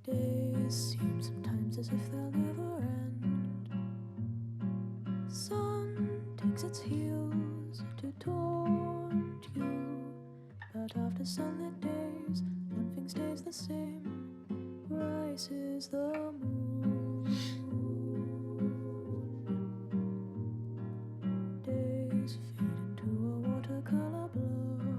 Days seem sometimes as if they'll never end. Sun takes its heels to taunt you, but after sunlit days, one thing stays the same. Rises the moon. Days fade into a watercolor blur.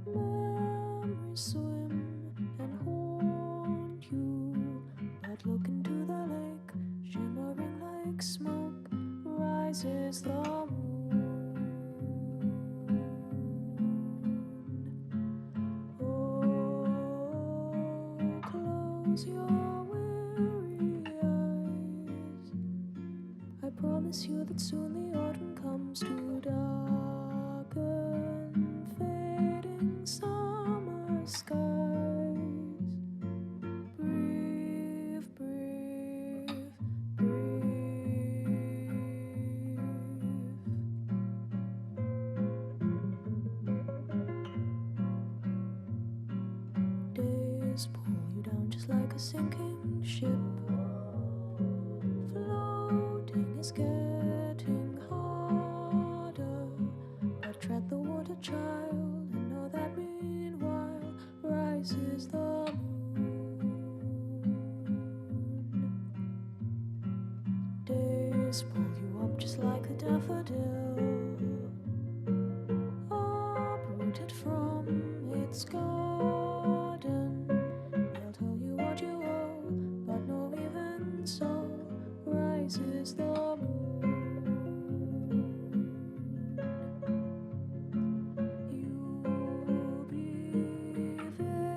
Memories swim and haunt you, but look into the lake, shimmering like smoke. Rises the moon. Oh, close your weary eyes. I promise you that soon the autumn comes to darken fading summer skies. Breathe, breathe, breathe. Days pull you down just like a sinking ship. Floating is getting harder, but tread the water, child, and know that meanwhile rises the moon. Days pull you up just like a daffodil, uprooted from its garden. They'll tell you what you owe, but no, even so, rises the moon. You'll be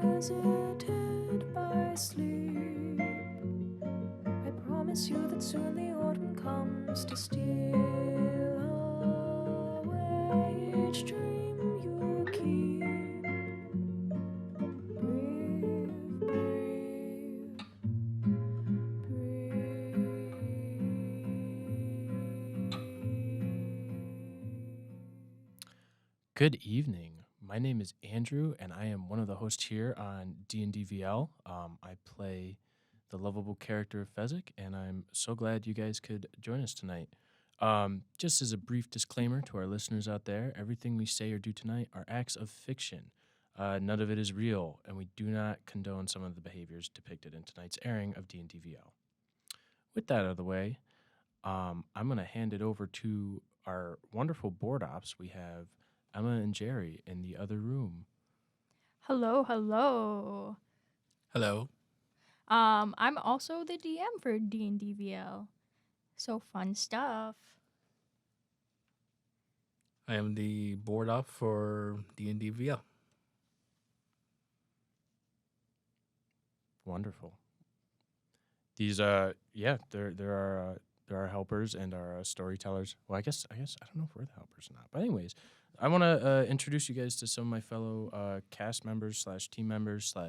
visited by sleep. I promise you that soon the autumn comes to steal away each dream you keep. Breathe, breathe, Good evening. My name is Andrew, and I am one of the hosts here on DnDVL. I play the lovable character Fezzick, and I'm so glad you guys could join us tonight. Just as a brief disclaimer to our listeners out there, everything we say or do tonight are acts of fiction. None of it is real, and we do not condone some of the behaviors depicted in tonight's airing of DnDVL. With that out of the way, I'm going to hand it over to our wonderful board ops. We have Emma and Jerry in the other room. Hello, hello. Hello. I'm also the DM for DnDVL. So fun stuff. I am the board op for DnDVL. Wonderful. These, there are helpers and our storytellers. Well, I guess I don't know if we're the helpers or not. But anyways, I want to introduce you guys to some of my fellow cast members / team members /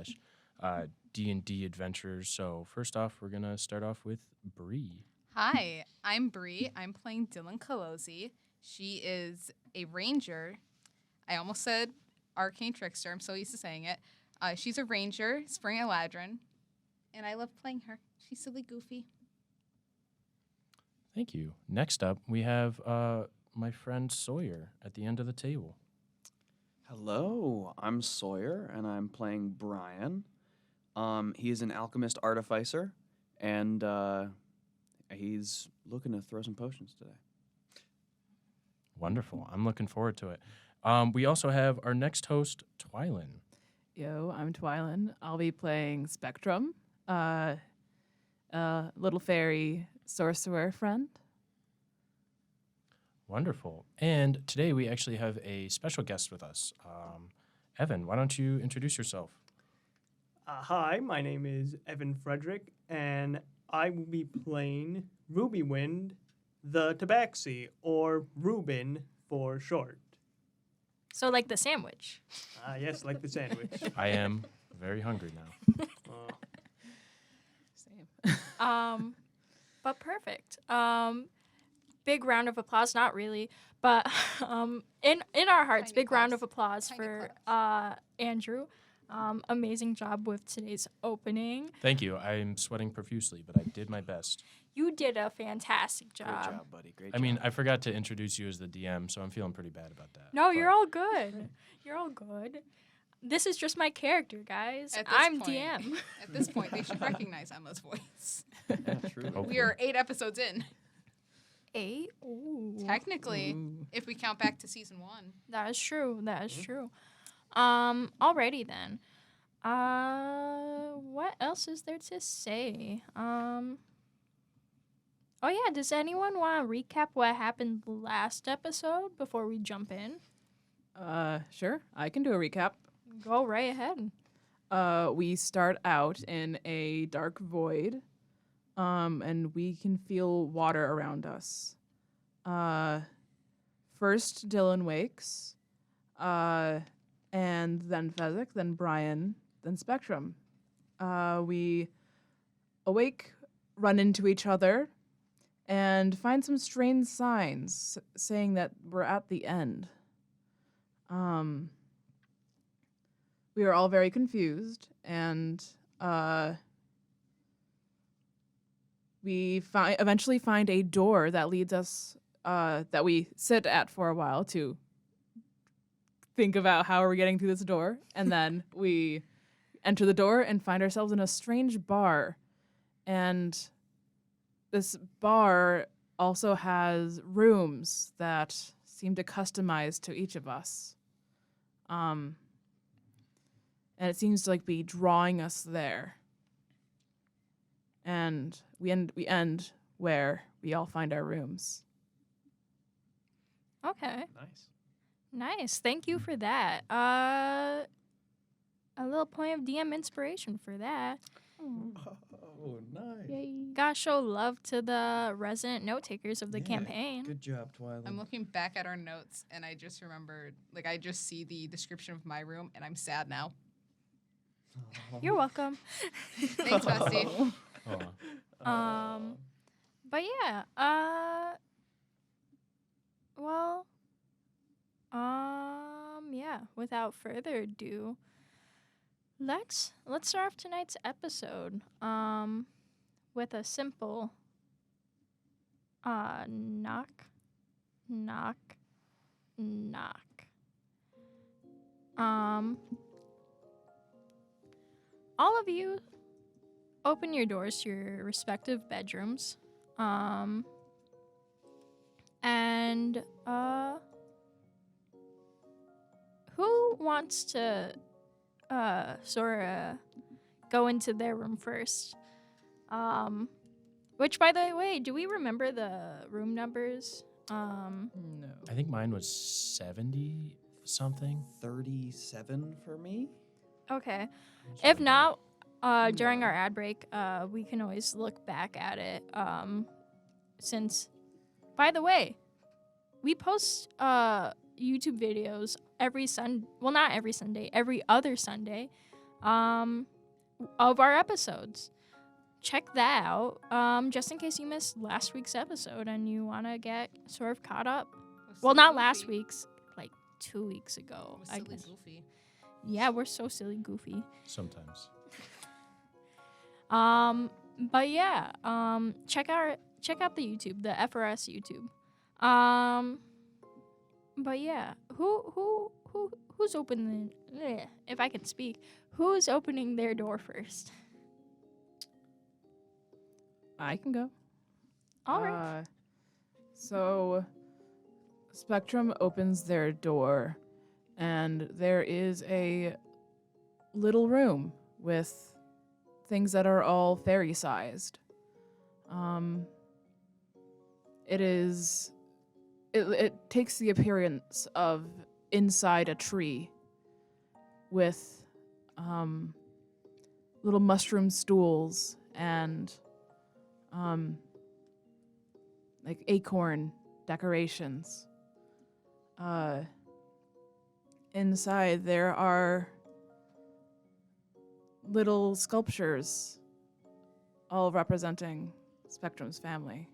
D&D adventurers. So first off, we're gonna start off with Bree. Hi, I'm Bree. I'm playing Dylyn Colosi. She is a ranger. I almost said arcane trickster. I'm so used to saying it. She's a ranger, Spring Eladrin, and I love playing her. She's silly, goofy. Thank you. Next up, we have my friend Sawyer at the end of the table. Hello, I'm Sawyer, and I'm playing Brian. He's an alchemist artificer, and he's looking to throw some potions today. Wonderful. I'm looking forward to it. We also have our next host, Twylen. Yo, I'm Twylen. I'll be playing Spectrum, little fairy sorcerer friend. Wonderful. And today we actually have a special guest with us. Evan, why don't you introduce yourself? Hi, my name is Evan Frederick, and I will be playing Ruby Wind, the Tabaxi, or Ruben for short. So like the sandwich. Yes, like the sandwich. I am very hungry now. Same. But perfect. Big round of applause, not really, but in our hearts, Tiny big round claps. of applause Tiny for claps. Andrew. Amazing job with today's opening. Thank you. I'm sweating profusely, but I did my best. You did a fantastic job. Great job, buddy. Great I job. mean, I forgot to introduce you as the DM, so I'm feeling pretty bad about that. No, you're but- all good. You're all good. This is just my character, guys. At this I'm point. DM. At this point, they should recognize Emma's voice. Yeah, true. We are 8 episodes in. 8? Ooh. Technically, if we count back to season 1. That is true. That is true. Alrighty then. What else is there to say? Oh yeah, does anyone want to recap what happened last episode before we jump in? Sure. I can do a recap. Go right ahead. We start out in a dark void, and we can feel water around us. First, Dylyn wakes, and then Fezzick, then Brian, then Spectrum. We awake, run into each other, and find some strange signs saying that we're at the end. We are all very confused, and we eventually find a door that leads us, that we sit at for a while to think about how are we getting through this door, and then we enter the door and find ourselves in a strange bar, and this bar also has rooms that seem to customize to each of us. And it seems to be drawing us there. And we end where we all find our rooms. Okay. Nice. Nice. Thank you for that. A little point of DM inspiration for that. Oh, nice. Yay. Gotta show love to the resident note takers of the Yeah, campaign. Good job, Twylen. I'm looking back at our notes, and I just remembered, I just see the description of my room, and I'm sad now. You're welcome. Thanks, Bestie. Aw. But yeah, well, yeah, without further ado, let's start off tonight's episode, with a simple, knock, knock, knock. All of you open your doors to your respective bedrooms. And who wants to sort of go into their room first? Which, by the way, do we remember the room numbers? No. I think mine was 70 something. 37 for me? Okay. If not, during our ad break, we can always look back at it. Since, by the way, we post YouTube videos every not every Sunday, every other Sunday, of our episodes. Check that out, just in case you missed last week's episode and you want to get sort of caught up. Well, not last week's, 2 weeks ago. Was I silly guess. goofy. Yeah, we're so silly goofy. Sometimes. But yeah, check out the YouTube, the FRS YouTube. But yeah, who's opening? If I can speak, who's opening their door first? I can go. All right. So, Spectrum opens their door, and there is a little room with things that are all fairy-sized. It takes the appearance of inside a tree with little mushroom stools and acorn decorations. Inside there are little sculptures, all representing Spectrum's family.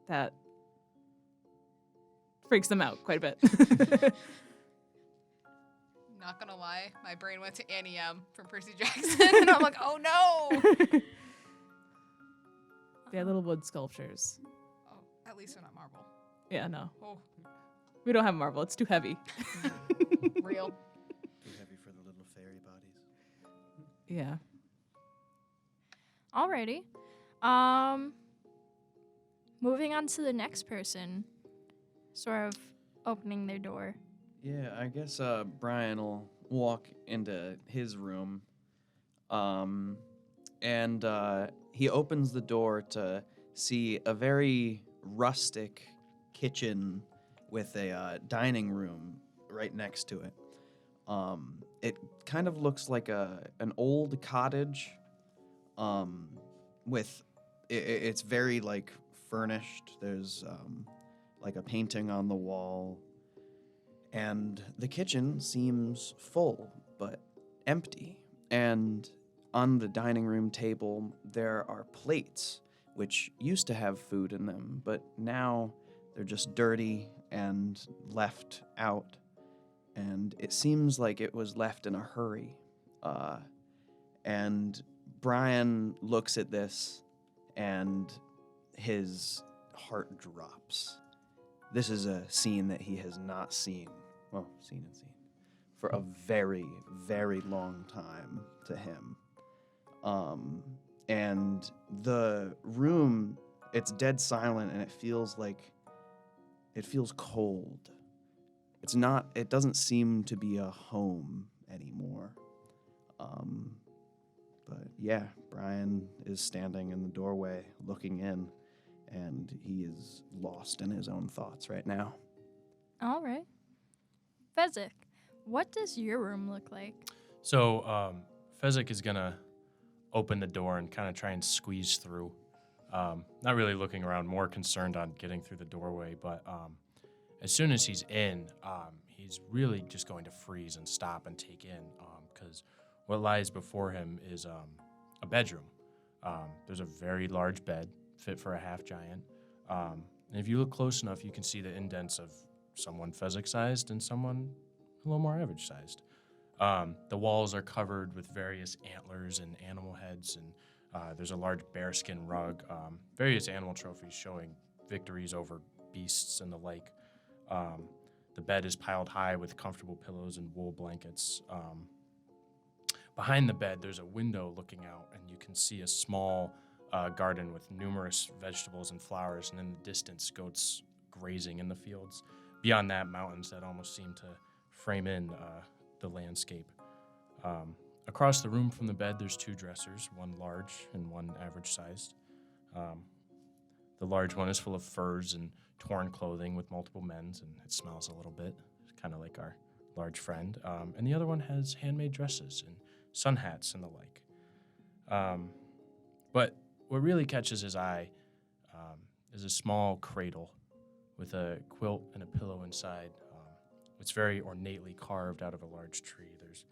That freaks them out quite a bit. Not gonna lie, my brain went to Annie M from Percy Jackson, and I'm like, oh no! They're little wood sculptures. Oh, at least they're not marble. Yeah, no. Oh, We don't have marble. It's too heavy. real. Too heavy for the little fairy bodies. Yeah. Alrighty. Moving on to the next person, sort of opening their door. Yeah, I guess Brian will walk into his room, and he opens the door to see a very rustic kitchen with a dining room right next to it. It kind of looks like an old cottage, with it's very like furnished. There's like a painting on the wall. And the kitchen seems full, but empty. And on the dining room table, there are plates, which used to have food in them, but now they're just dirty and left out. And it seems like it was left in a hurry. And Brian looks at this, and his heart drops. This is a scene that he has not seen, for a very, very long time to him. And the room, it's dead silent, and it feels cold. It doesn't seem to be a home anymore. But yeah, Brian is standing in the doorway looking in, and he is lost in his own thoughts right now. All right. Fezzick, what does your room look like? So Fezzick is going to open the door and kind of try and squeeze through. Not really looking around, more concerned on getting through the doorway. But as soon as he's in, he's really just going to freeze and stop and take in, because what lies before him is a bedroom. There's a very large bed, fit for a half-giant. And if you look close enough, you can see the indents of someone Fezzick-sized and someone a little more average-sized. The walls are covered with various antlers and animal heads, and there's a large bearskin rug, various animal trophies showing victories over beasts and the like. The bed is piled high with comfortable pillows and wool blankets. Behind the bed, there's a window looking out, and you can see a small garden with numerous vegetables and flowers, and in the distance, goats grazing in the fields. Beyond that, mountains that almost seem to frame in the landscape. Across the room from the bed, there's two dressers, one large and one average-sized. The large one is full of furs and torn clothing with multiple men's, and it smells a little bit, kind of like our large friend. And the other one has handmade dresses and sun hats and the like. But what really catches his eye is a small cradle with a quilt and a pillow inside. It's very ornately carved out of a large tree. There's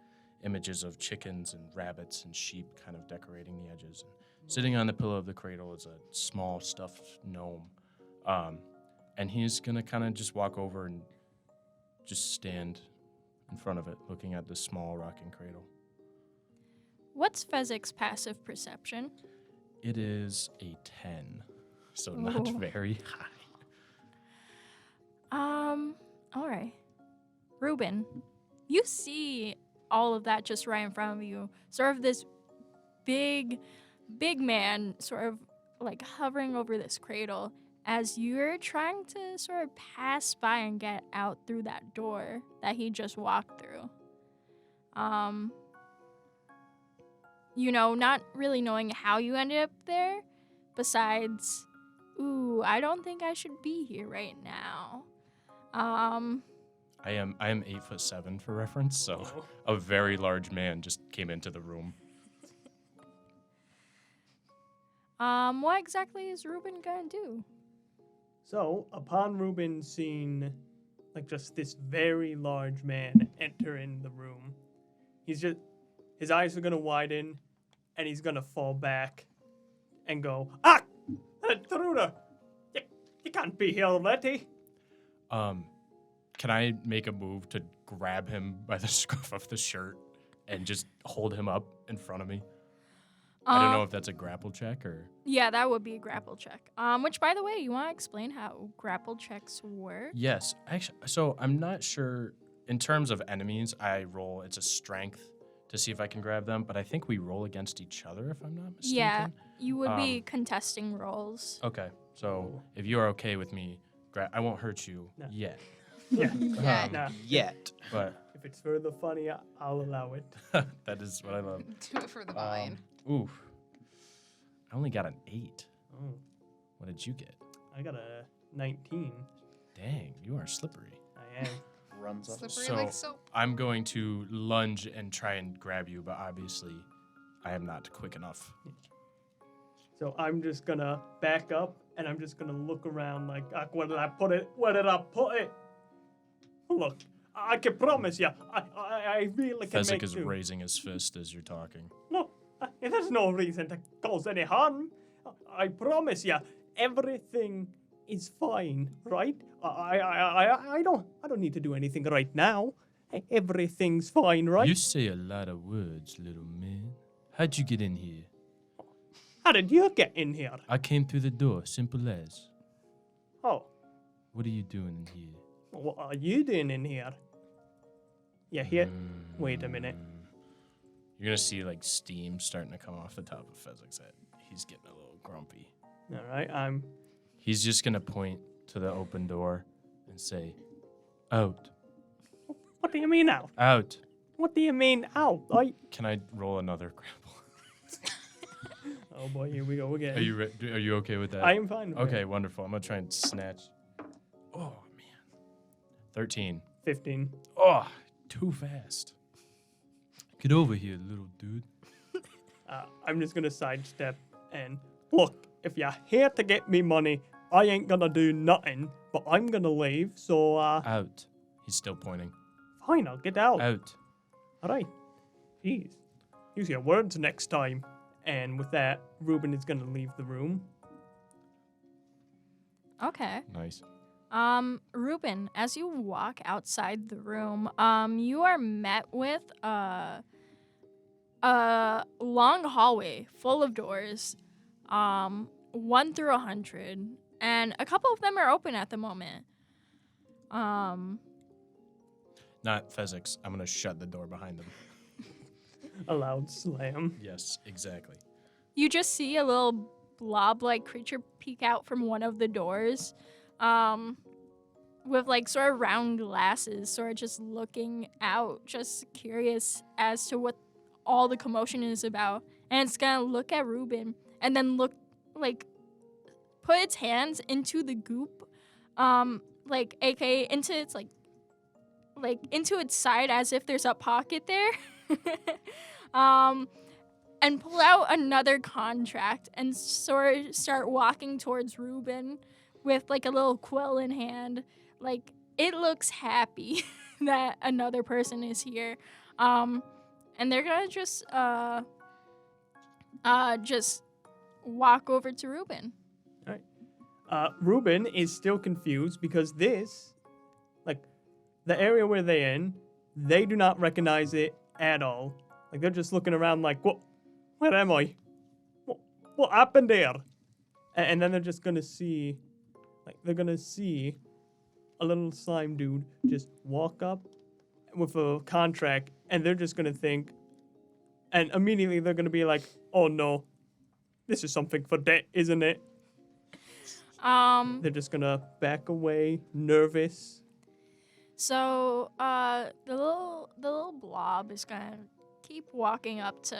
images of chickens and rabbits and sheep kind of decorating the edges. And sitting on the pillow of the cradle is a small stuffed gnome. And he's going to kind of just walk over and just stand in front of it, looking at this small rocking cradle. What's Fezzick's passive perception? It is a 10, so not very high. All right. Ruben, you see all of that just right in front of you. Sort of this big man sort of like hovering over this cradle as you're trying to sort of pass by and get out through that door that he just walked through. Not really knowing how you ended up there, besides, I don't think I should be here right now. I am 8'7" for reference, so a very large man just came into the room. What exactly is Ruben gonna do? So, upon Ruben seeing, just this very large man enter in the room, his eyes are gonna widen, and he's gonna fall back and go, intruder! You can't be here already. can I make a move to grab him by the scruff of the shirt and just hold him up in front of me? I don't know if that's a grapple check or... Yeah, that would be a grapple check. Which, by the way, you want to explain how grapple checks work? Yes. Actually, so I'm not sure. In terms of enemies, I roll, it's a strength to see if I can grab them, but I think we roll against each other, if I'm not mistaken. Yeah, you would be contesting rolls. Okay, so if you are okay with me, I won't hurt you No. yet. Yeah. Yeah. Nah, Yet. But if it's for the funny, I'll allow it. that is what I love. Do it for the vine. Oof. I only got an 8. Oh, What did you get? I got a 19. Dang, you are slippery. I am. Runs up. Slippery So like soap. I'm going to lunge and try and grab you, but obviously I am not quick enough. So I'm just gonna back up and I'm just gonna look around like, where did I put it? Where did I put it? Look, I can promise you, I really can Fezzick make is do. raising his fist as you're talking. No, there's no reason to cause any harm. I promise you, everything is fine, right? I don't need to do anything right now. Everything's fine, right? You say a lot of words, little man. How'd you get in here? How did you get in here? I came through the door, simple as. Oh, What are you doing in here? what are you doing in here? Yeah, here. Wait a minute. You're gonna see like steam starting to come off the top of Fezzick's head. He's getting a little grumpy. All right, He's just gonna point to the open door and say, "Out, What do you mean out? out." What do you mean out? Can I roll another grapple? Oh boy, here we go again. Are you okay with that? I am fine. With Okay, it. wonderful. I'm gonna try and snatch. Oh man, 13. 15. Oh, too fast. Get over here, little dude. I'm just gonna sidestep and look. If you're here to get me money, I ain't gonna do nothing. But I'm gonna leave. So Out. He's still pointing. fine, I'll get out. Out. All right. Jeez. Use your words next time. And with that, Ruben is gonna leave the room. Okay. Nice. Ruben, as you walk outside the room, you are met with a long hallway full of doors, 1 through 100, and a couple of them are open at the moment. Not Fezzick's. I'm gonna shut the door behind them. A loud slam. Yes, exactly. You just see a little blob-like creature peek out from one of the doors, with like sort of round glasses, sort of just looking out, just curious as to what all the commotion is about. And it's gonna look at Ruben and then put its hands into the goop, aka into its into its side as if there's a pocket there. And pull out another contract and sort of start walking towards Ruben with like a little quill in hand. Like, it looks happy that another person is here. And they're gonna just walk over to Ruben. Ruben is still confused because this, like, the area where they're in, they do not recognize it at all. Like, they're just looking around like, what? Where am I? What happened there? And then they're just gonna see, a little slime dude just walk up with a contract, and they're just gonna think, and immediately they're gonna be like, oh no, this is something for debt, isn't it? They're just gonna back away, nervous. So the little blob is gonna keep walking up to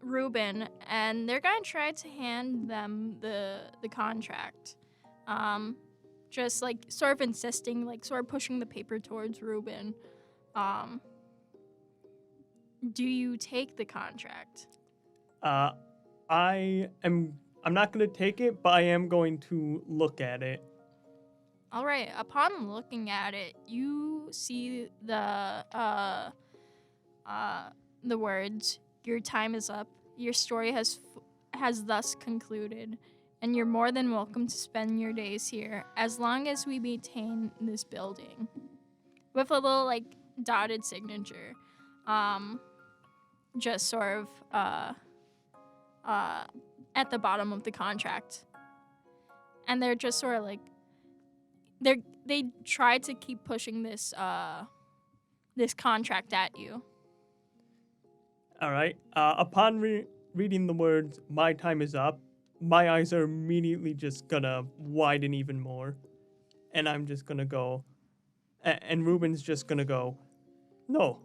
Ruben, and they're gonna try to hand them the contract. Just like sort of insisting, like sort of pushing the paper towards Ruben. Do you take the contract? I'm not gonna take it, but I am going to look at it. All right. Upon looking at it, you see the words, "Your time is up. Your story has thus concluded," and you're more than welcome to spend your days here as long as we maintain this building. With a little, like, dotted signature. Just sort of at the bottom of the contract. And they're just sort of like they try to keep pushing this this contract at you. All right. Upon reading the words, "My time is up," my eyes are immediately just gonna widen even more, and I'm just gonna go, and Ruben's just gonna go, "No,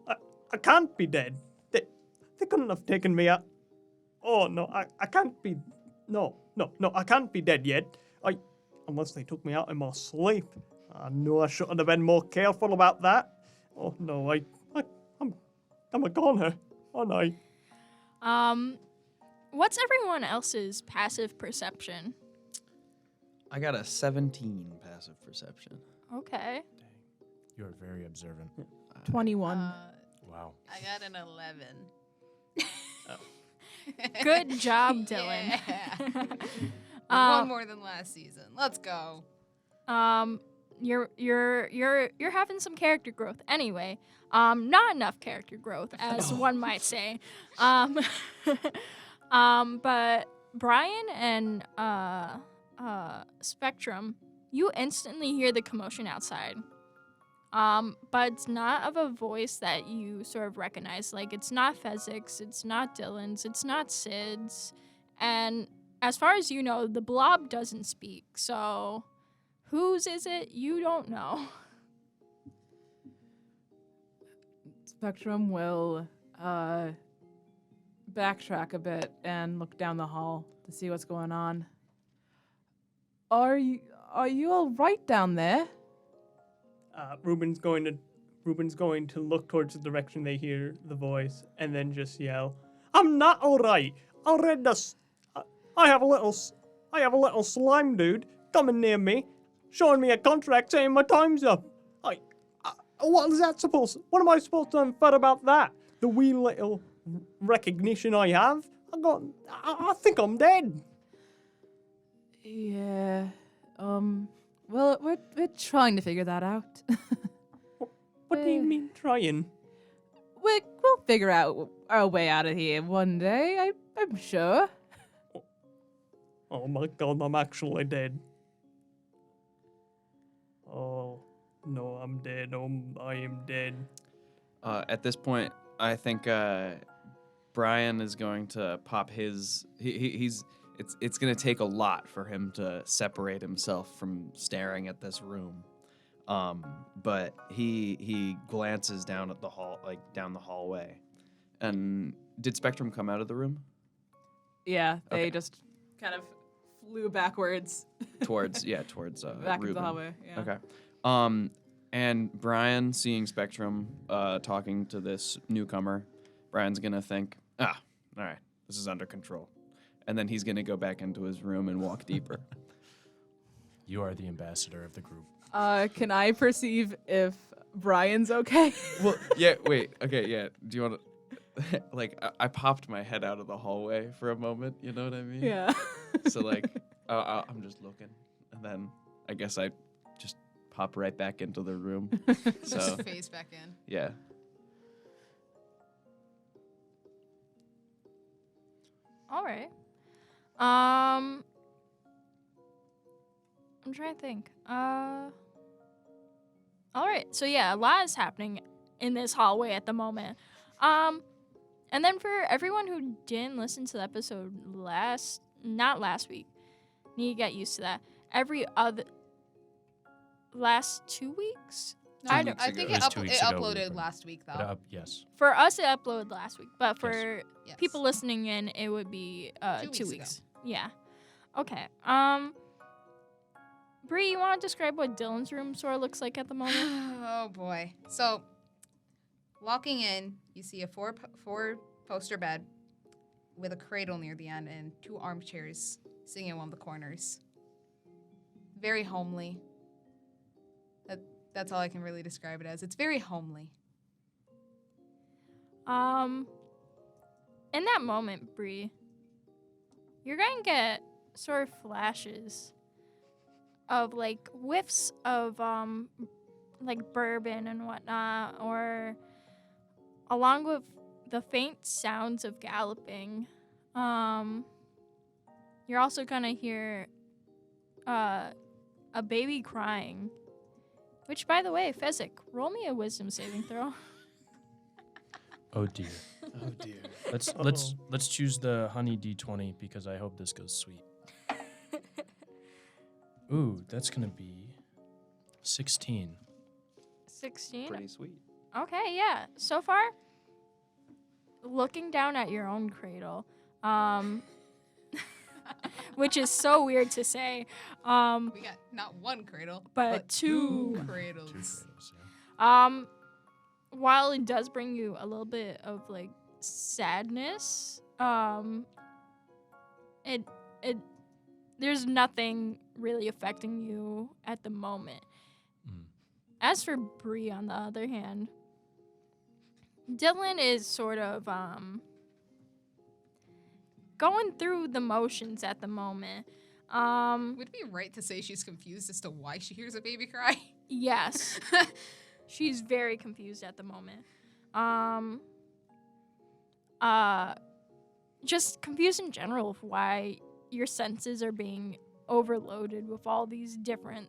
I can't be dead. They couldn't have taken me out. Oh no, I can't be. No, I can't be dead yet. Unless they took me out in my sleep. I knew I should have been more careful about that. Oh no, I'm a goner. Oh no." What's everyone else's passive perception? I got a 17 passive perception. Okay. You are very observant. 21. Wow. I got an 11. Good job, Dylyn. Yeah. One more than last season. Let's go. You're having some character growth anyway. Not enough character growth, as one might say. But Brian and Spectrum, you instantly hear the commotion outside. But it's not of a voice that you sort of recognize. Like, it's not Fezzick's, it's not Dylyn's, it's not Sid's. And as far as you know, the blob doesn't speak. So whose is it? You don't know. Spectrum will backtrack a bit and look down the hall to see what's going on. Are you all right down there? Ruben's going to look towards the direction they hear the voice and then just yell, "I'm not all right. I read this. I have a little slime dude coming near me, showing me a contract saying my time's up. What is that supposed? What am I supposed to infer about that? The wee little recognition I have. I think I'm dead." Yeah. Well, we're trying to figure that out. What do you mean trying? We'll figure out our way out of here one day, I'm sure. Oh my god, I'm actually dead. Oh, no, I'm dead. I am dead. At this point, I think Brian is going to pop his. It's going to take a lot for him to separate himself from staring at this room. But he glances down at the hall, down the hallway. And did Spectrum come out of the room? Yeah, they Okay. just kind of flew backwards. Towards back Ruben. into the hallway. Yeah. Okay. And Brian, seeing Spectrum talking to this newcomer, Brian's gonna think, all right, this is under control. And then he's gonna go back into his room and walk deeper. You are the ambassador of the group. Can I perceive if Brian's okay? Well, yeah, wait, okay, yeah. Do you want to, I popped my head out of the hallway for a moment, you know what I mean? Yeah. So, I'm just looking, and then I guess I just pop right back into the room. So, Just phase back in. yeah. All right. I'm trying to think. All right. So yeah, a lot is happening in this hallway at the moment. And then for everyone who didn't listen to the episode not last week, need to get used to that. Every other last 2 weeks. No, I I don't- think It was it 2 weeks ago we uploaded put- last week though. But, yes. For us, it uploaded last week, but for Yes. people listening in, it would be 2 2 weeks weeks. Yeah. Okay. Bree, you want to describe what Dylyn's room sort of looks like at the moment? Oh boy. So, walking in, you see a four poster bed with a cradle near the end and 2 armchairs sitting in one of the corners. Very homely. That's all I can really describe it as. It's very homely. In that moment, Bree, you're going to get sort of flashes of like whiffs of like bourbon and whatnot, or along with the faint sounds of galloping. You're also gonna hear a baby crying. Which, by the way, Fezzick, roll me a wisdom saving throw. Oh dear. Oh dear. Let's choose the honey D20 because I hope this goes sweet. Ooh, that's gonna be 16. 16? Pretty sweet. Okay, yeah. So far, looking down at your own cradle, which is so weird to say, We got not one cradle, but two two. cradles. While it does bring you a little bit of like sadness, it there's nothing really affecting you at the moment. As for Bree, on the other hand, Dylyn is sort of going through the motions at the moment. Would it be right to say she's confused as to why she hears a baby cry? Yes. She's very confused at the moment. Just confused in general of why your senses are being overloaded with all these different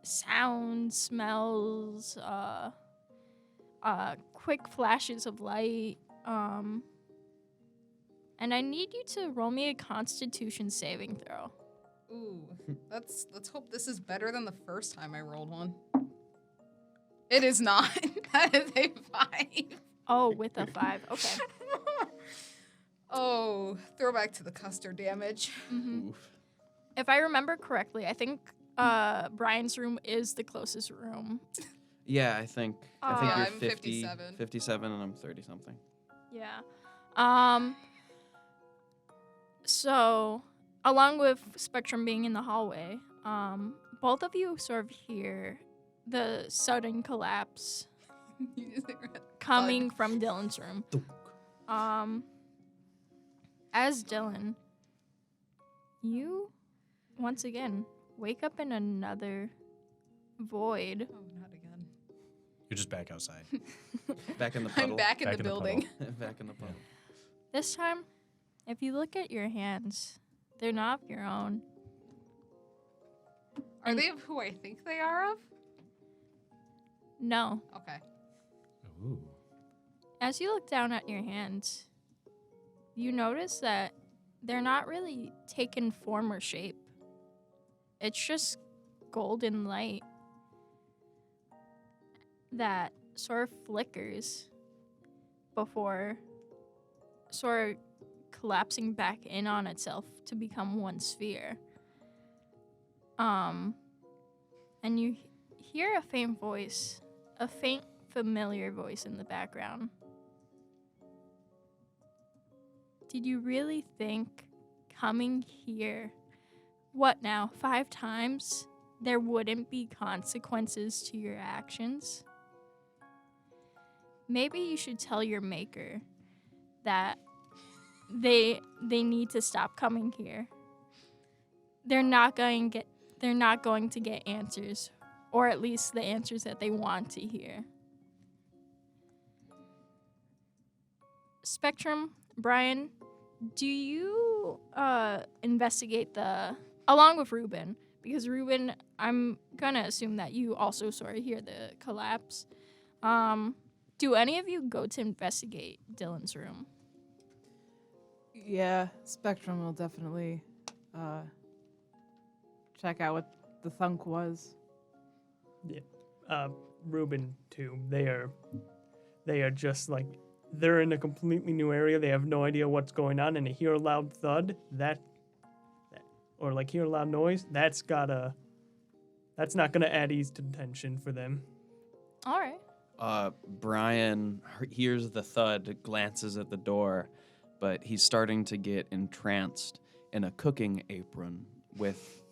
sounds, smells, quick flashes of light. And I need you to roll me a Constitution saving throw. Ooh, let's hope this is better than the first time I rolled one. It is not. That is a 5. Oh, with a 5. Okay. Oh, throwback to the custard damage. Mm-hmm. Oof. If I remember correctly, I think Brian's room is the closest room. Yeah, I think Yeah, you're I'm 50, 57. 57 and I'm 30 something. Yeah. So, along with Spectrum being in the hallway, both of you sort of hear the sudden collapse coming from Dylyn's room. As Dylyn, you once again wake up in another void. Oh, not again. You're just back outside. Back in the puddle. I'm back in Back the in the building. Back in the puddle. This time, if you look at your hands, they're not of your own. Are they of who I think they are of? No. Okay. Ooh. As you look down at your hands, you notice that they're not really taking form or shape. It's just golden light that sort of flickers before sort of collapsing back in on itself to become one sphere. And you hear a faint voice, a faint familiar voice in the background. Did you really think coming here, what now, 5 times, there wouldn't be consequences to your actions? Maybe you should tell your maker that they need to stop coming here. They're not going to get answers, or at least the answers that they want to hear. Spectrum, Brian, do you investigate along with Ruben, because Ruben, I'm gonna assume that you also sort of hear the collapse. Do any of you go to investigate Dylyn's room? Yeah, Spectrum will definitely check out what the thunk was. Ruben too. They are just like, they're in a completely new area. They have no idea what's going on, and they hear a loud thud or like hear a loud noise. That's not gonna add ease to tension for them. All right. Brian hears the thud, glances at the door, but he's starting to get entranced in a cooking apron with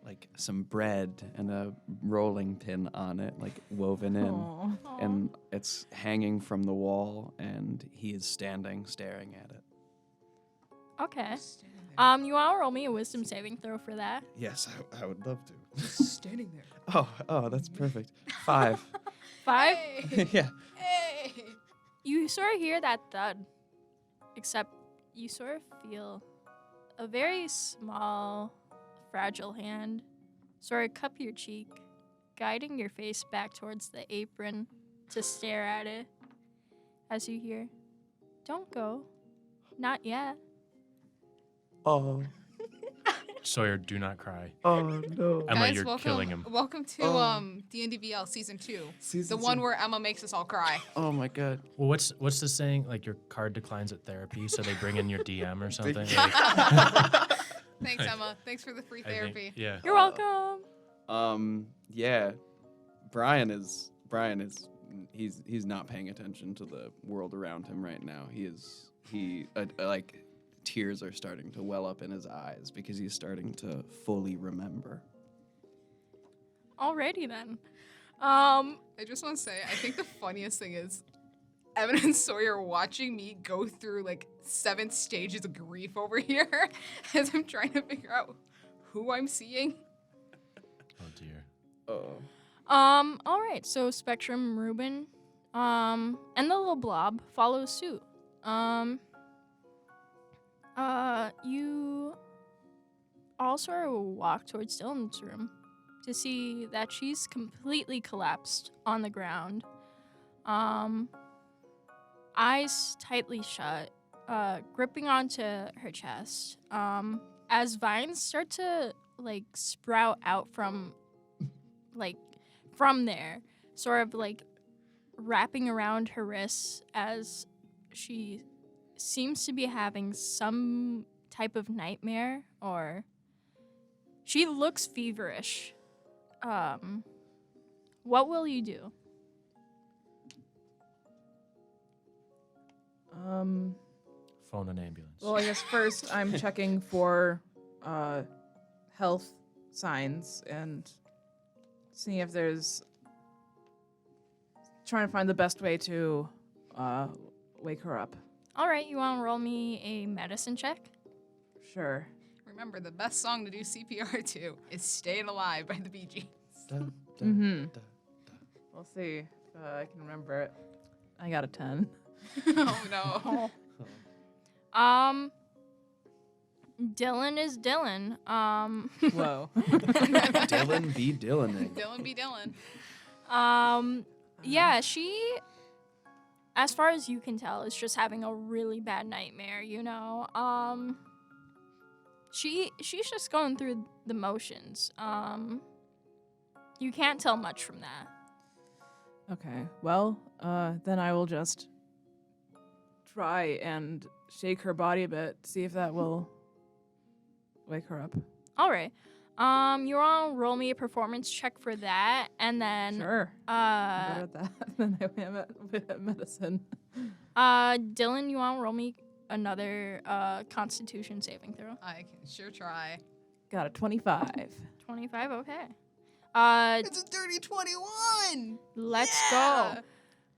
like some bread and a rolling pin on it, like woven in. Aw. And it's hanging from the wall, and he is standing, staring at it. Okay. You want to roll me a wisdom saving throw for that? Yes, I would love to. Just standing there. Oh, that's perfect. 5. 5? Hey. Yeah. Hey. You sort of hear that thud, except you sort of feel a very small, fragile hand sort of cup your cheek, guiding your face back towards the apron to stare at it as you hear, "Don't go. Not yet." Oh. Sawyer, do not cry. Oh no. Emma, Guys, you're welcome, killing him. Welcome to Oh. DnDVL season 2, Season the one two. where Emma makes us all cry. Oh my god. Well, what's the saying? Like, your card declines at therapy, so they bring in your DM or something? Thank Like, Thanks, Emma. Thanks for the free I think- therapy. yeah. You're welcome. Yeah. Brian is he's not paying attention to the world around him right now. Like tears are starting to well up in his eyes because he's starting to fully remember. Alrighty then. I just want to say, I think the funniest thing is Evan and Sawyer watching me go through like 7 stages of grief over here as I'm trying to figure out who I'm seeing. Oh dear. Oh. All right. So Spectrum, Ruben, and the little blob follow suit. You all sort of walk towards Dylyn's room to see that she's completely collapsed on the ground. Eyes tightly shut, gripping onto her chest. As vines start to like sprout out from there, sort of like wrapping around her wrists as she seems to be having some type of nightmare, or she looks feverish. What will you do? Phone an ambulance. Well, I guess first I'm checking for health signs and seeing if there's trying to find the best way to wake her up. All right, you want to roll me a medicine check? Sure. Remember, the best song to do CPR to is Staying Alive by the Bee Gees. Mhm. We'll see if I can remember it. I got a 10. Oh no. Dylyn is Dylyn. Whoa. Dylyn be Dylaning. Dylyn be Dylyn. Yeah, she, as far as you can tell, is just having a really bad nightmare, you know? She's just going through the motions. You can't tell much from that. Okay. Well, then I will just try and shake her body a bit, see if that will wake her up. All right. You want to roll me a performance check for that, and then Sure. I'm better at that than I am at medicine. Dylyn, you want to roll me another Constitution saving throw? I can sure try. Got a 25. 25. Okay. It's a dirty 21. Let's Yeah!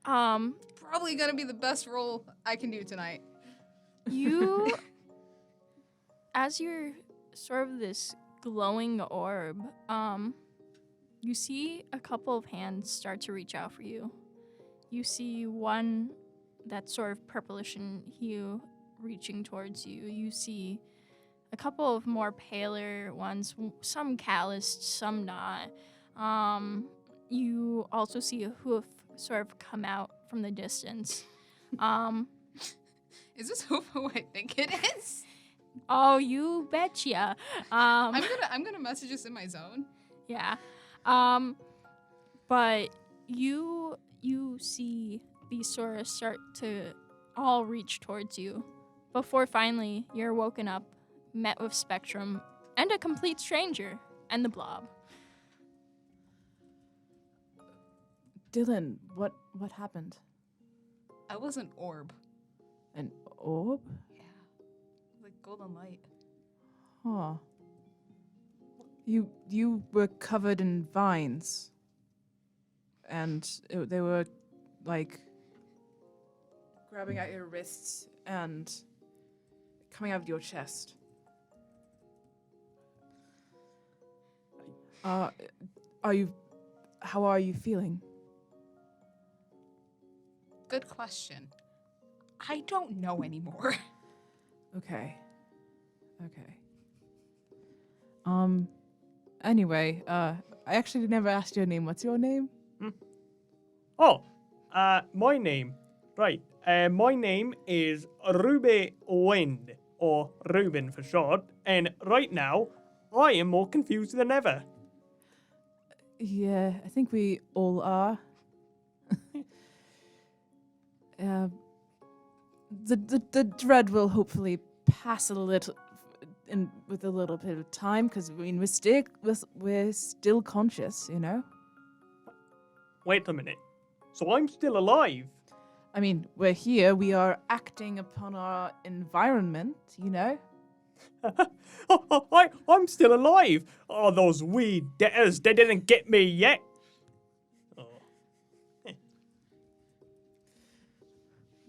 go. Probably gonna be the best roll I can do tonight. You, as you're sort of this glowing orb, you see a couple of hands start to reach out for you. You see one that's sort of purplish in hue reaching towards you. You see a couple of more paler ones, some calloused, some not. You also see a hoof sort of come out from the distance. Is this who I think it is? Oh, you betcha. I'm gonna message this in my zone. Yeah. But you see these sort of start to all reach towards you before finally you're woken up, met with Spectrum and a complete stranger and the blob. Dylyn, what happened? I was an orb. An orb? Yeah. Like golden light. Huh. You were covered in vines. And they were, like, grabbing at your wrists and coming out of your chest. How are you feeling? Good question. I don't know anymore. Okay. Anyway, I actually never asked your name. What's your name? Oh, my name. Right. My name is Ruben, or Ruben for short. And right now, I am more confused than ever. Yeah, I think we all are. The dread will hopefully pass a little, with a little bit of time, because I mean we're still conscious, you know. Wait a minute. So I'm still alive? I mean, we're here. We are acting upon our environment, you know. I'm still alive. Oh, those wee debtors, they didn't get me yet. Oh.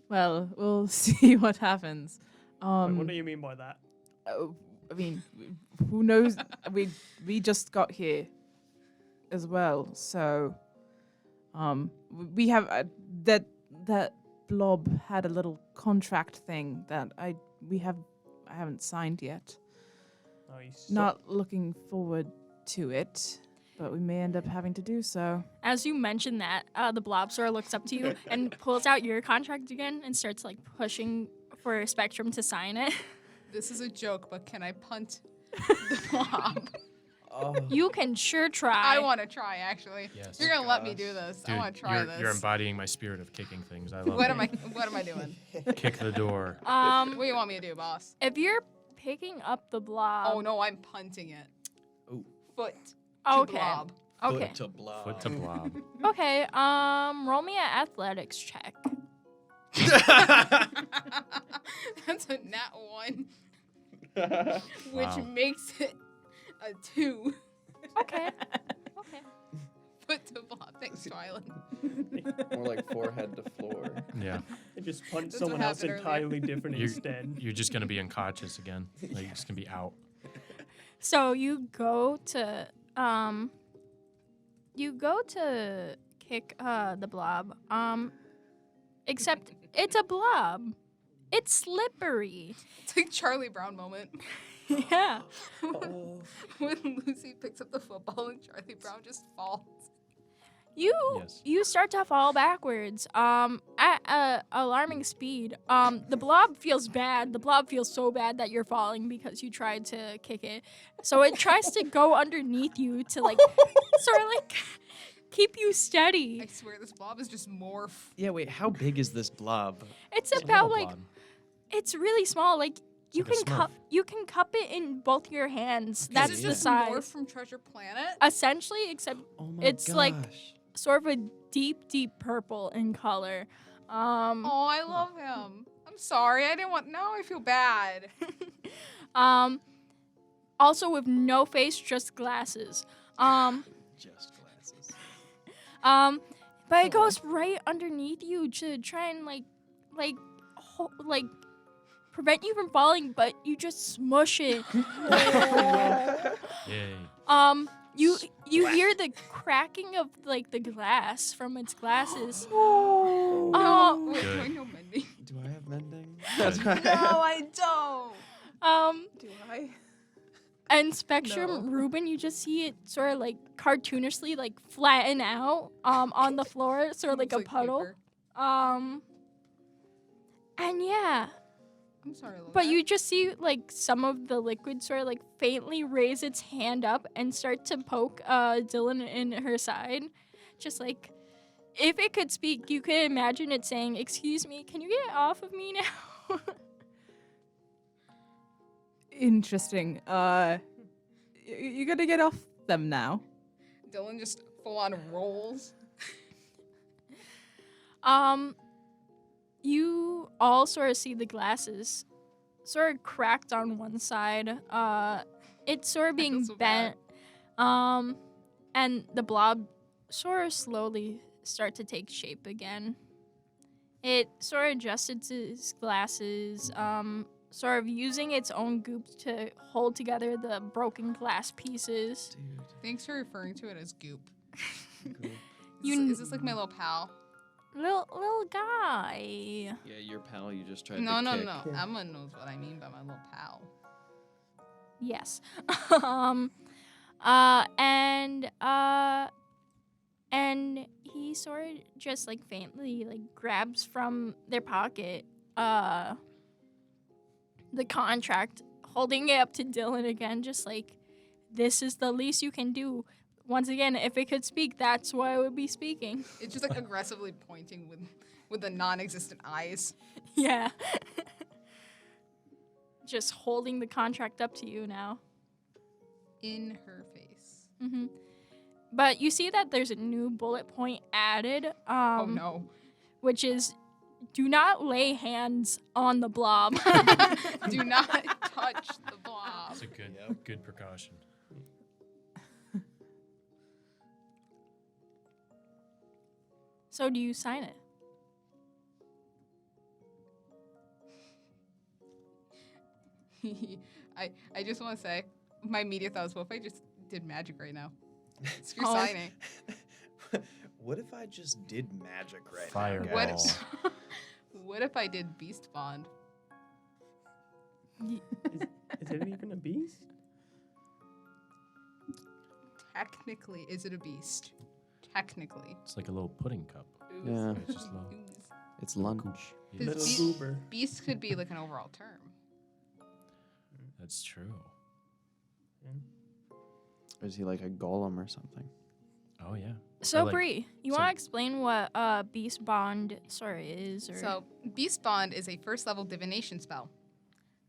Well, we'll see what happens. Wait, what do you mean by that? I mean, who knows? we just got here as well, so we have that blob had a little contract thing that I haven't signed yet. Not looking forward to it, but we may end up having to do so. As you mention that, the blob sort of looks up to you and pulls out your contract again and starts like pushing for Spectrum to sign it. This is a joke, but can I punt the blob? You can sure try. I want to try, actually. Yes. You're gonna let me do this. Dude, I want to try this. You're embodying my spirit of kicking things. I love What it. am I doing? Kick the door. What do you want me to do, boss? If you're picking up the blob. Oh no, I'm punting it. Ooh. Foot to Okay. blob. Okay. Foot to blob. Foot to blob. Okay. Roll me an athletics check. That's a nat 1, which Wow. makes it a 2. Okay. Okay. Foot to blob. Thanks, Twylen. More like forehead to floor. Yeah. I just punched That's what someone else happened earlier. entirely different instead. You're just gonna be unconscious again. Like you're just gonna be out. So you go to kick the blob. Except it's a blob. It's slippery. It's like Charlie Brown moment. Yeah. When Lucy picks up the football and Charlie Brown just falls. Yes. You start to fall backwards at a alarming speed. The blob feels bad. The blob feels so bad that you're falling because you tried to kick it. So it tries to go underneath you to like sort of like keep you steady. I swear this blob is just more. Yeah, wait, how big is this blob? It's It's a about little like blob. it's really small. Like you like a can Smurf. you can cup it in both your hands. Is That's it the just size. more from Treasure Planet? Essentially, except Oh my It's gosh. like- sort of a deep purple in color. Oh, I love him. I'm sorry. I didn't want. Now I feel bad. Also with no face, just glasses. Just glasses. But it goes right underneath you to try and like prevent you from falling, but you just smush it. Yay. You hear the cracking of like the glass from its glasses. No. Wait, do Good. I know mending? Do I have mending? That's right. No, I don't. Do I? And Spectrum, Ruben, you just see it sort of like cartoonishly like flatten out on the floor, sort of like It's a puddle. paper. And yeah, I'm sorry, but Lynette. you just see like some of the liquid sort of like faintly raise its hand up and start to poke Dylyn in her side. Just like if it could speak, you could imagine it saying, "Excuse me, can you get off of me now?" Interesting. You gotta get off them now. Dylyn just full on rolls. You all sort of see the glasses sort of cracked on one side. It's sort of being feel so bent. And the blob sort of slowly start to take shape again. It sort of adjusts its glasses. sort of using its own goop to hold together the broken glass pieces. Dude. Thanks for referring to it as goop. Cool. Is this like my little pal? Little guy. Yeah, your pal you just tried No. to kick. Yeah. Emma knows what I mean by my little pal. Yes. And he sort of just like faintly like grabs from their pocket the contract, holding it up to Dylyn again, just like, this is the least you can do. Once again, if it could speak, that's what it would be speaking. It's just like aggressively pointing with the non-existent eyes. Yeah. Just holding the contract up to you now. In her face. Mm-hmm. But you see that there's a new bullet point added. Oh no. Which is, do not lay hands on the blob. Do not touch the blob. That's a good precaution. So do you sign it? I just want to say, my immediate thought was, what if I just did magic right now? Screw Oh. signing. What if I just did magic right Fireball. now, What guys? What if I did beast bond? Is it even a beast? Technically, is it a beast? Technically. It's like a little pudding cup. Ooze. Yeah. It's just little. Ooze. It's lunch. Yeah, Little beast- goober. Beast could be like an overall term. that's true. Or is he like a golem or something? Oh yeah. So, like- Bree, you so- want to explain what Beast Bond is? Or So, Beast Bond is a first level divination spell.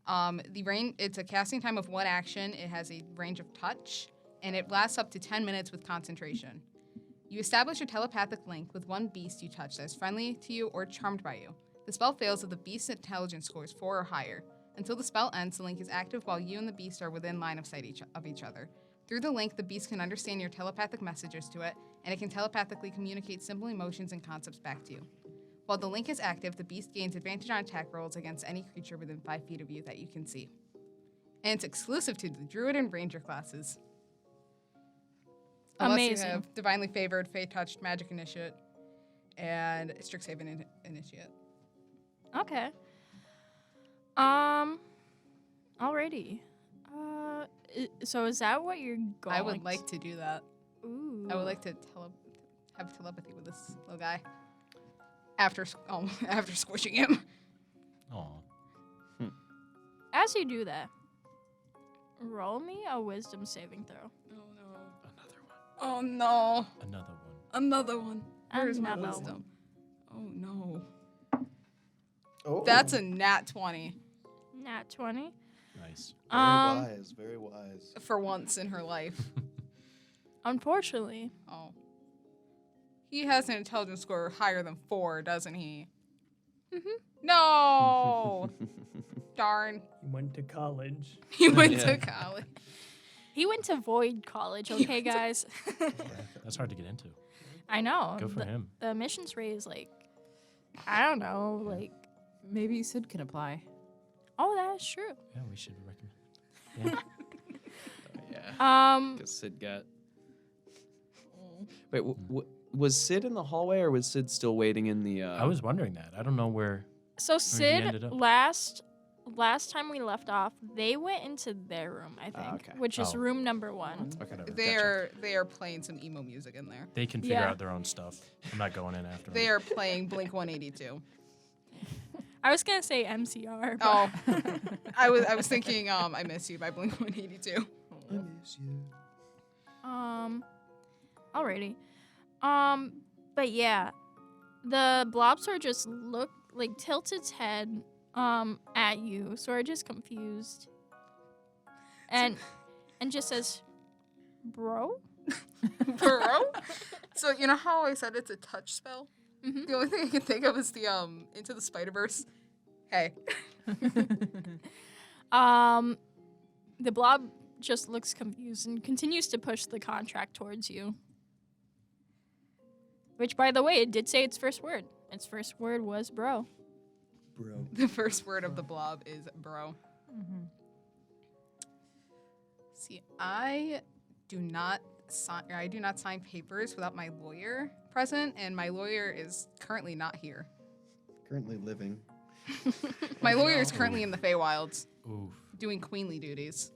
It's a casting time of 1 action. It has a range of touch, and it lasts up to 10 minutes with concentration. You establish a telepathic link with one beast you touch that is friendly to you or charmed by you. The spell fails if the beast's intelligence score is 4 or higher. Until the spell ends, the link is active while you and the beast are within line of sight of each other. Through the link, the beast can understand your telepathic messages to it, and it can telepathically communicate simple emotions and concepts back to you. While the link is active, the beast gains advantage on attack rolls against any creature within 5 feet of you that you can see. And it's exclusive to the Druid and Ranger classes. Unless Amazing. you have Divinely Favored, Fey Touched, Magic Initiate, and Strixhaven Initiate. Okay. Alrighty. So is that what you're going? I would like to do that. Ooh. I would like to have telepathy with this little guy. After squishing him. Aw. As you do that, roll me a wisdom saving throw. Oh no. Another one. Another one. Where's my Another wisdom? Oh no. Oh, That's a nat 20 Nat 20. Nice. very Um, wise, very wise. for once in her life. Unfortunately, Oh. He has an intelligence score higher than 4, doesn't he? Mhm. No. Darn. He went to college. He went Yeah. to college. he went to Void College. Okay, guys. That's hard to get into. I know. Good for the, him. The admissions rate is like, I don't know, like, Maybe Sid can apply. oh, that's true. Yeah, we should recommend. Yeah. Because Sid got. Wait, was Sid in the hallway or was Sid still waiting in the? I was wondering that. I don't know where. So ended Sid, up. last time we left off, they went into their room, I think, okay. which is Oh. room number 1. Okay. They are playing some emo music in there. They can figure Yeah. out their own stuff. I'm not going in after They them. are playing Blink 182. I was gonna say MCR. But Oh. I was thinking I Miss You by Blink 182. I miss you. Alrighty. But yeah, the blob sort of just tilts its head at you, sort of just confused, and just says, "Bro." Bro? So you know how I said it's a touch spell? Mhm. The only thing I can think of is the Into the Spider-Verse. Hey. The blob just looks confused and continues to push the contract towards you. Which, by the way, it did say its first word. Its first word was "bro." Bro. The first word of the blob is bro. Mm-hmm. See, I do not sign papers without my lawyer present, and my lawyer is currently not here. Currently living. My lawyer is currently in the Feywilds Oof. doing queenly duties.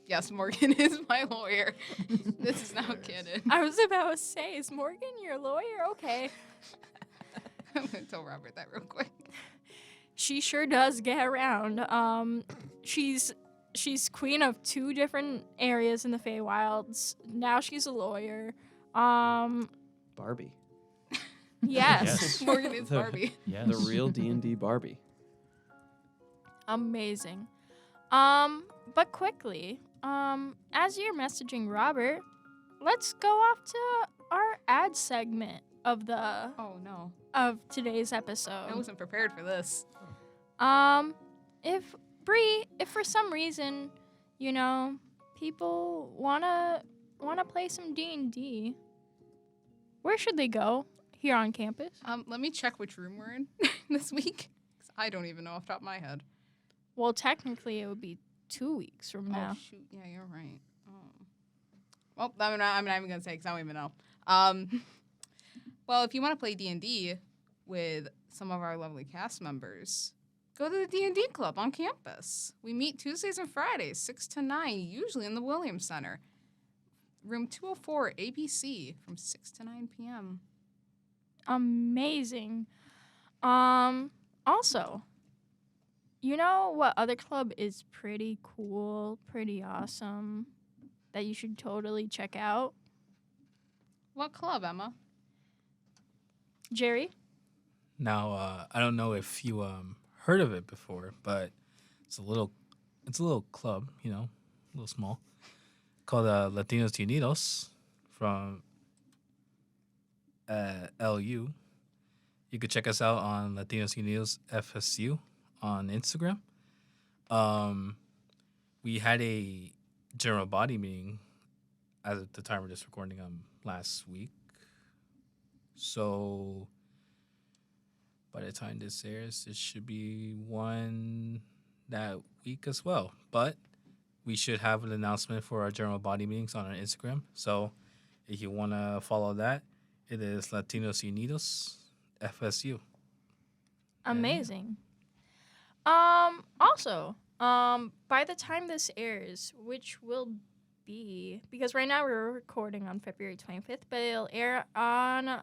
Yes, Morgan is my lawyer. This is now canon. I was about to say, is Morgan your lawyer? Okay. I'm gonna tell Robert that real quick. She sure does get around. She's queen of 2 different areas in the Feywilds. Now she's a lawyer. Barbie. Yes. Morgan is Barbie. Yes. The real D&D Barbie. Amazing. But quickly, as you're messaging Robert, let's go off to our ad segment of Oh no, today's episode. I wasn't prepared for this. If for some reason, people wanna play some D&D, where should they go here on campus? Let me check which room we're in this week, 'cause I don't even know off the top of my head. Well, technically, it would be 2 weeks from now. Oh shoot, yeah, you're right. Well, I'm not even gonna say because I don't even know. Well, if you want to play D&D with some of our lovely cast members, go to the D&D club on campus. We meet Tuesdays and Fridays, 6 to 9, usually in the Williams Center, room 204 ABC, from 6 to 9 p.m. Amazing. Also, you know what other club is pretty cool, pretty awesome, that you should totally check out? What club, Emma? Jerry? Now, I don't know if you heard of it before, but it's a little club, a little small, called Latinos Unidos from LU. You could check us out on Latinos Unidos FSU on Instagram. We had a general body meeting as of the time we're just recording last week. So by the time this airs, it should be one that week as well. But we should have an announcement for our general body meetings on our Instagram. So if you want to follow that, it is Latinos Unidos FSU. Amazing. Also, by the time this airs, which will be, because right now we're recording on February 25th, but it'll air on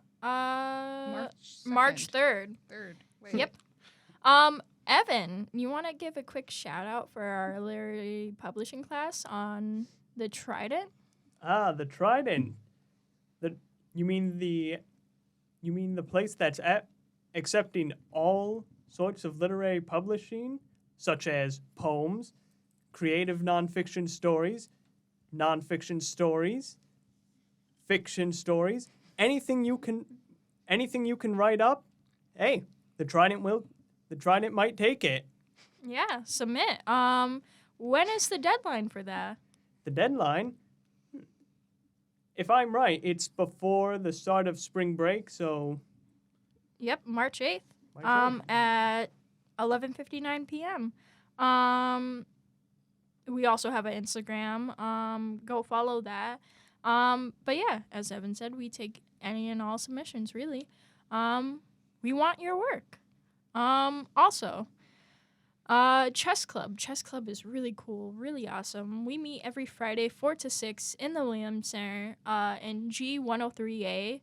March 3rd. Wait. Yep. Evan, you want to give a quick shout out for our literary publishing class on the Trident? The Trident. You mean the place that's accepting all sorts of literary publishing, such as poems, creative nonfiction stories, fiction stories, anything you can write up. Hey, the Trident might take it. Yeah, submit. When is the deadline for that? The deadline, if I'm right, it's before the start of spring break, so Yep, March 8th. March 8th. At 11:59 p.m. We also have an Instagram. Go follow that. But yeah, as Evan said, we take any and all submissions, really. We want your work. Also, Chess Club. Chess Club is really cool, really awesome. We meet every Friday, 4 to 6 in the Williams Center in G103A.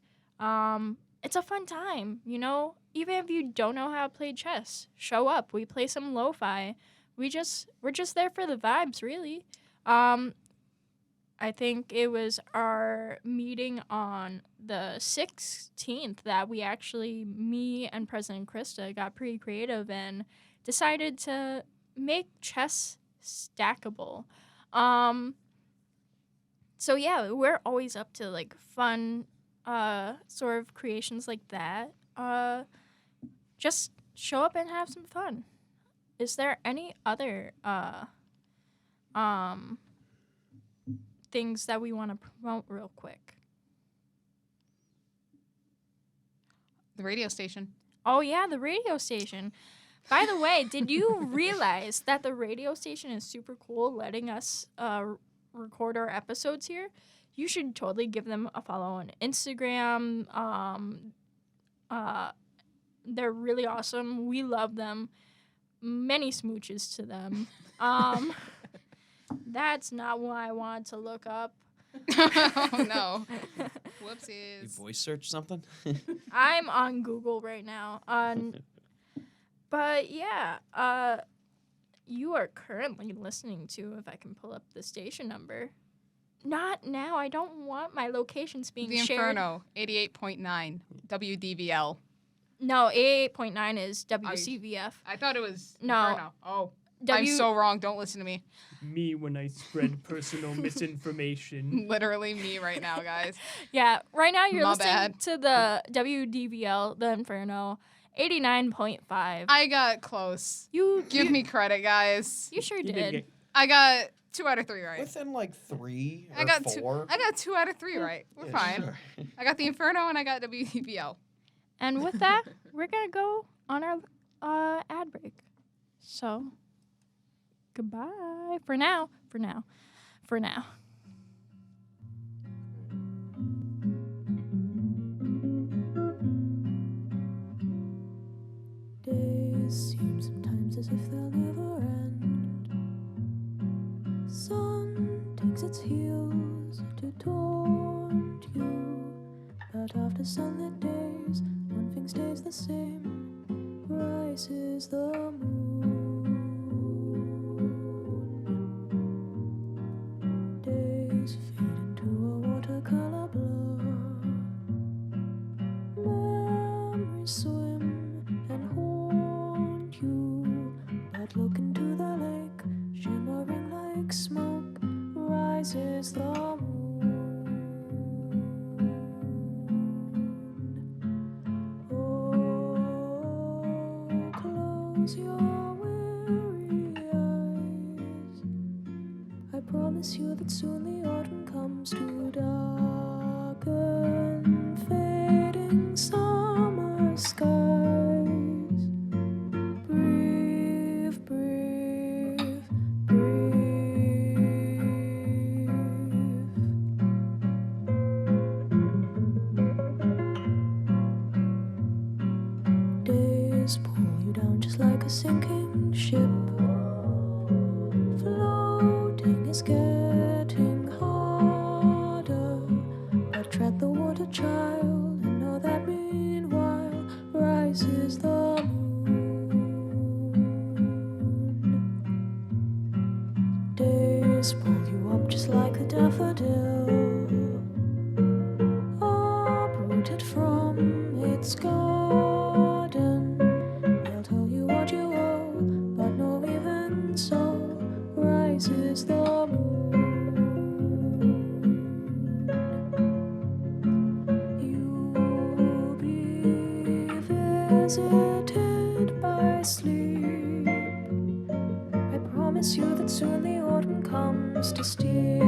It's a fun time, Even if you don't know how to play chess, show up. We play some lo-fi. We're just there for the vibes, really. I think it was our meeting on the 16th that me and President Krista got pretty creative and decided to make chess stackable. So yeah, we're always up to fun sort of creations like that. Just show up and have some fun. Is there any other things that we want to promote real quick? The radio station. Oh, yeah, the radio station. By the way, did you realize that the radio station is super cool, letting us record our episodes here? You should totally give them a follow on Instagram. They're really awesome. We love them. Many smooches to them. That's not what I wanted to look up. Oh no. You Whoopsies. voice search something? I'm on Google right now. But yeah, you are currently listening to, if I can pull up the station number. Not now. I don't want my locations being The shared. Inferno, 88.9, WDVL. No, 88.9 is WCVF. I thought it was No. Inferno. Oh, I'm W- so wrong. Don't listen to me. Me when I spread personal misinformation. Literally me right now, guys. Yeah, right now you're My listening bad. to the WDVL, the Inferno, 89.5. I got close. Give me credit, guys. You sure You did. did get I got 2 out of 3 right. Within like 3 or I got 4. I got 2 out of 3 right. We're Yeah, fine. sure. I got the Inferno and I got WDVL. And with that, we're going to go on our ad break. So, goodbye for now. For now. For now. Days seem sometimes as if they'll never end. Sun takes its heels to taunt you, but after sunlit days, one thing stays the same. Rises the moon. Days fade into a watercolor blur. Memories swim and haunt you, but look into the lake, shimmering like smoke. Rises the moon. Oh, close your weary eyes. I promise you that soon the autumn comes to darken fading summer skies. Breathe, breathe, breathe. Days pull you down just like a sinking ship. Floating is getting harder, but tread the water, child, and know that meanwhile rises the moon. Days pull you up just like a daffodil, uprooted from its garden. They'll tell you what you owe, but no, even so, rises the moon. You'll be visited by sleep. I promise you that soon the autumn comes to steal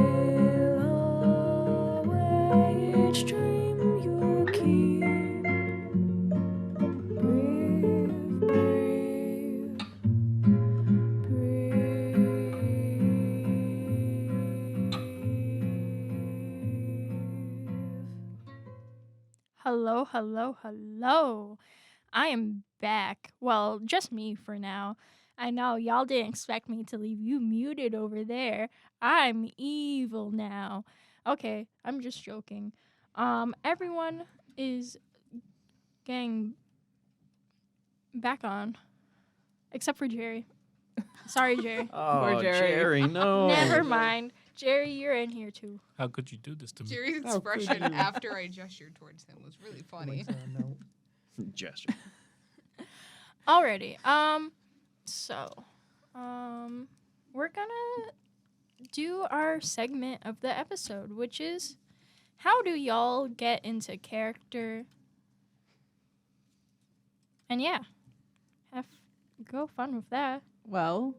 away each dream you keep. Breathe, breathe, breathe. Hello, hello, hello. I am back. Well, just me for now. I know y'all didn't expect me to leave you muted over there. I'm evil now. Okay, I'm just joking. Everyone is getting back on, except for Jerry. Sorry, Jerry. Oh, Jerry. Jerry, no. Never mind. Jerry, you're in here too. How could you do this to me? Jerry's How could expression you? after I gestured towards him was really funny. Gesture. Alrighty. So, we're gonna do our segment of the episode, which is how do y'all get into character? And yeah, go fun with that. Well,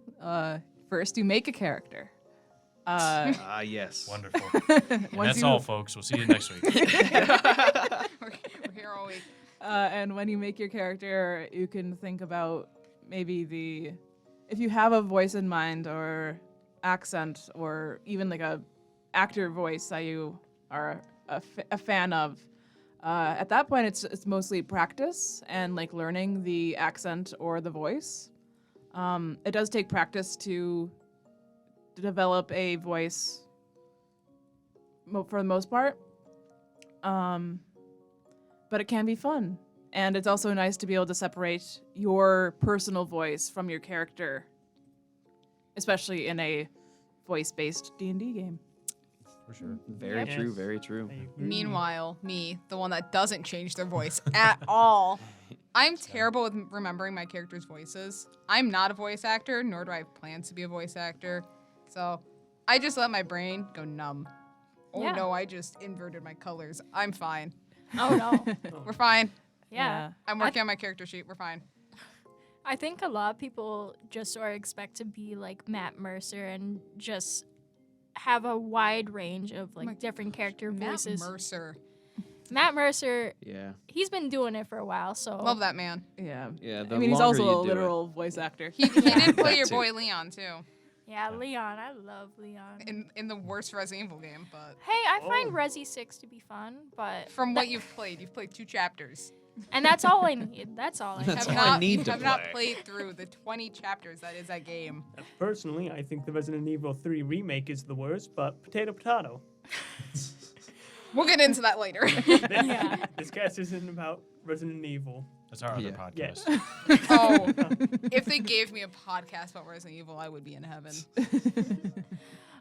first you make a character. Ah, yes. Wonderful. And Once that's you- all, folks. We'll see you next week. We're here all week. And when you make your character, you can think about maybe if you have a voice in mind or accent or even like a actor voice that you are a fan of. At that point, it's mostly practice and like learning the accent or the voice. It does take practice to develop a voice for the most part. But it can be fun. And it's also nice to be able to separate your personal voice from your character, especially in a voice-based D&D game. For sure. Very Yes. true. Very true. I agree. Meanwhile, me, the one that doesn't change their voice at all. I'm terrible with remembering my characters' voices. I'm not a voice actor, nor do I have plans to be a voice actor. So I just let my brain go numb. Oh Yeah. no, I just inverted my colors. I'm fine. Oh no. We're fine. Yeah. I'm working on my character sheet. We're fine. I think a lot of people just sort of expect to be like Matt Mercer and just have a wide range of like my different character Matt voices. Mercer. Matt Mercer, Yeah. he's been doing it for a while, so Love that man. Yeah. Yeah. I mean, he's also a literal voice actor. He did play That your too. boy Leon too. Yeah, Leon, I love Leon. In the worst Resident Evil game, but Hey, I Oh. find Resi 6 to be fun, but from what you've played 2 chapters. and that's all I need. That's all I That's need. all I need you to have not play. played through the 20 chapters that is that game. Personally, I think the Resident Evil 3 remake is the worst, but potato. We'll get into that later. Yeah. This cast isn't about Resident Evil. That's our other Yeah. podcast. Oh, if they gave me a podcast about Resident Evil, I would be in heaven.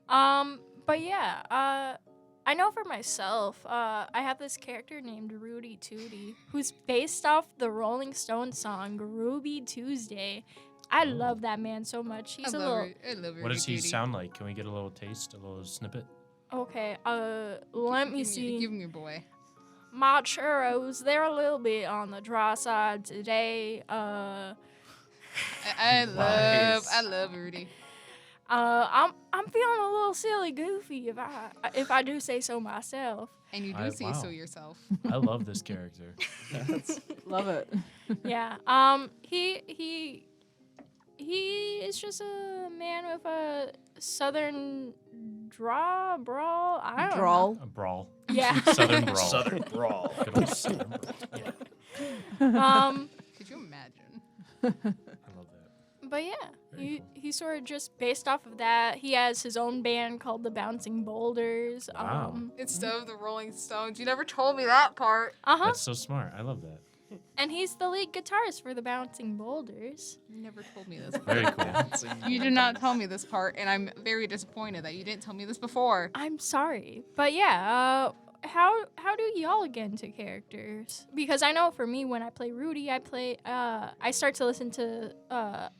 But yeah, I know for myself, I have this character named Rudy Tooty, who's based off the Rolling Stones song Ruby Tuesday. I love that man so much. He's a little I love What does he Rudy Tooty. sound like? Can we get a little taste, a little snippet? okay. Let me see. Give me your boy. My churros, they're a little bit on the dry side today. I Nice. love Rudy. I'm feeling a little silly goofy if I do say so myself. And you do I- say wow. so yourself. I love this character. Love it. Yeah. He is just a man with a southern brawl. I don't know. Drawl. A brawl. Yeah. Southern brawl. Southern brawl. Good old Southern brawl. Yeah, Could you imagine? I love that. but yeah, Very he sort of just based off of that. He has his own band called the Bouncing Boulders. Wow. Instead of the Rolling Stones. You never told me that part. That's so smart. I love that. And he's the lead guitarist for the Bouncing Boulders. You never told me this. Very cool. You did not tell me this part, and I'm very disappointed that you didn't tell me this before. I'm sorry, but yeah. How do y'all get into characters? Because I know for me, when I play Rudy, I start to listen to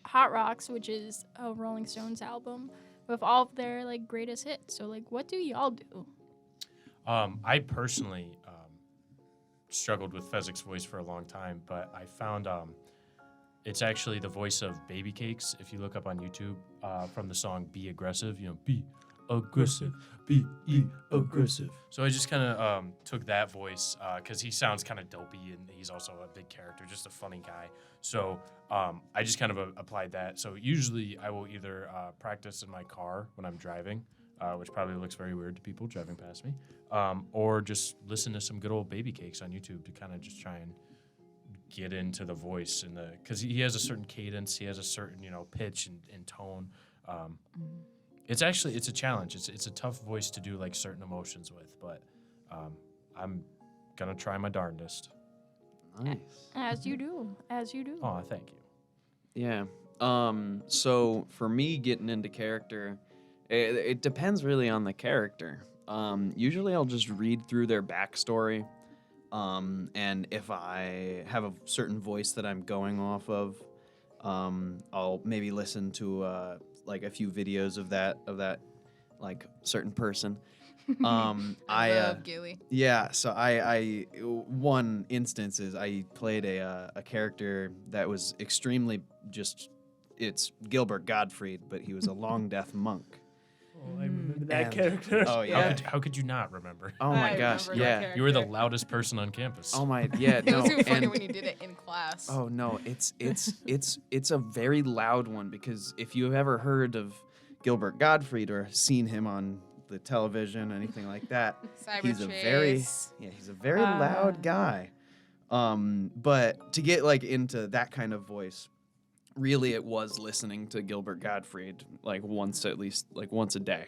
Hot Rocks, which is a Rolling Stones album with all of their like greatest hits. So like, what do y'all do? I personally struggled with Fezzick's voice for a long time, but I found it's actually the voice of Baby Cakes. If you look up on YouTube from the song "Be Aggressive," be aggressive, be aggressive. So I just kind of took that voice because he sounds kind of dopey and he's also a big character, just a funny guy. So I just kind of applied that. So usually I will either practice in my car when I'm driving, which probably looks very weird to people driving past me, or just listen to some good old Baby Cakes on YouTube to kind of just try and get into the voice and because he has a certain cadence, he has a certain pitch and tone. It's a challenge. It's a tough voice to do like certain emotions with, but I'm gonna try my darndest. Nice. As you do. Oh, thank you. Yeah. So for me, getting into character, it depends really on the character. Usually I'll just read through their backstory. And if I have a certain voice that I'm going off of, I'll maybe listen to like a few videos of that like certain person. I love Gilly. Yeah, so I one instance is I played a character that was extremely it's Gilbert Gottfried, but he was a long death monk. Oh, I remember that And- character. Oh How yeah. how could you not remember? Oh my I gosh. remember that Yeah. You were the character. loudest person on campus. Oh my. Yeah. It No. was even funny and- when you did it in class. Oh no, it's a very loud one because if you've ever heard of Gilbert Gottfried or seen him on the television, anything like that, Cyber he's a Chase. very loud guy. But to get like into that kind of voice, really it was listening to Gilbert Gottfried like once a day.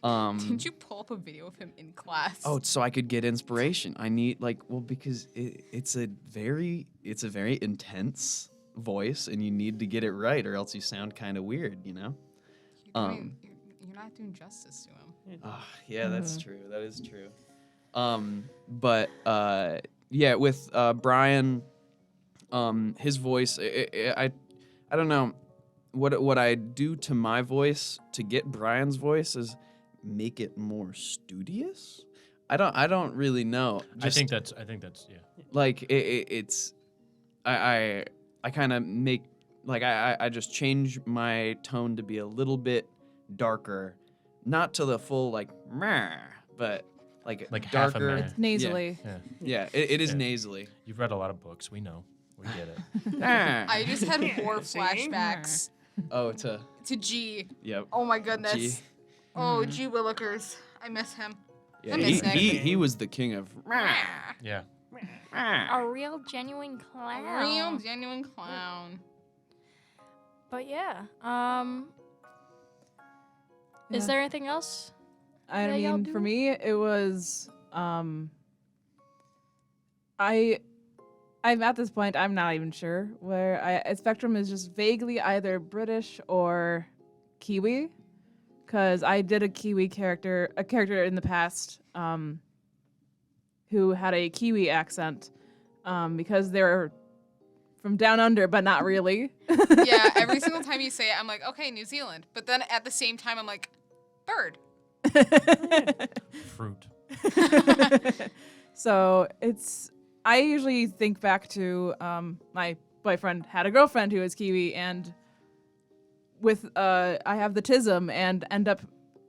Didn't you pull up a video of him in class? Oh, so I could get inspiration. I need because it's a very intense voice, and you need to get it right, or else you sound kind of weird, you know. You're not doing justice to him. Yeah, that's true. That is true. But yeah, with Brian, his voice, I don't know what I do to my voice to get Brian's voice is make it more studious. I don't really know. I think that's yeah. Like it's I kind of make like I just change my tone to be a little bit darker, not to the full like meh, but like half a darker. meh. It's nasally. Yeah. Yeah, it is Yeah. nasally. You've read a lot of books. We know. We get it. I just had war See? flashbacks Oh, to G. yep. Oh my goodness. G. Oh, G Willikers. I miss him. Yeah, I miss Nick. he was the king of. Yeah. A real genuine clown. Real genuine clown. But yeah. Yeah. Is there anything else? I that y'all mean, for do? me, it was I'm at this point, I'm not even sure where Spectrum is just vaguely either British or Kiwi, because I did a character in the past who had a Kiwi accent because they're from down under, but not really. Yeah, every single time you say it, I'm like, okay, New Zealand. But then at the same time, I'm like, bird. Fruit. So I usually think back to my boyfriend had a girlfriend who was Kiwi, and with I have the tism and end up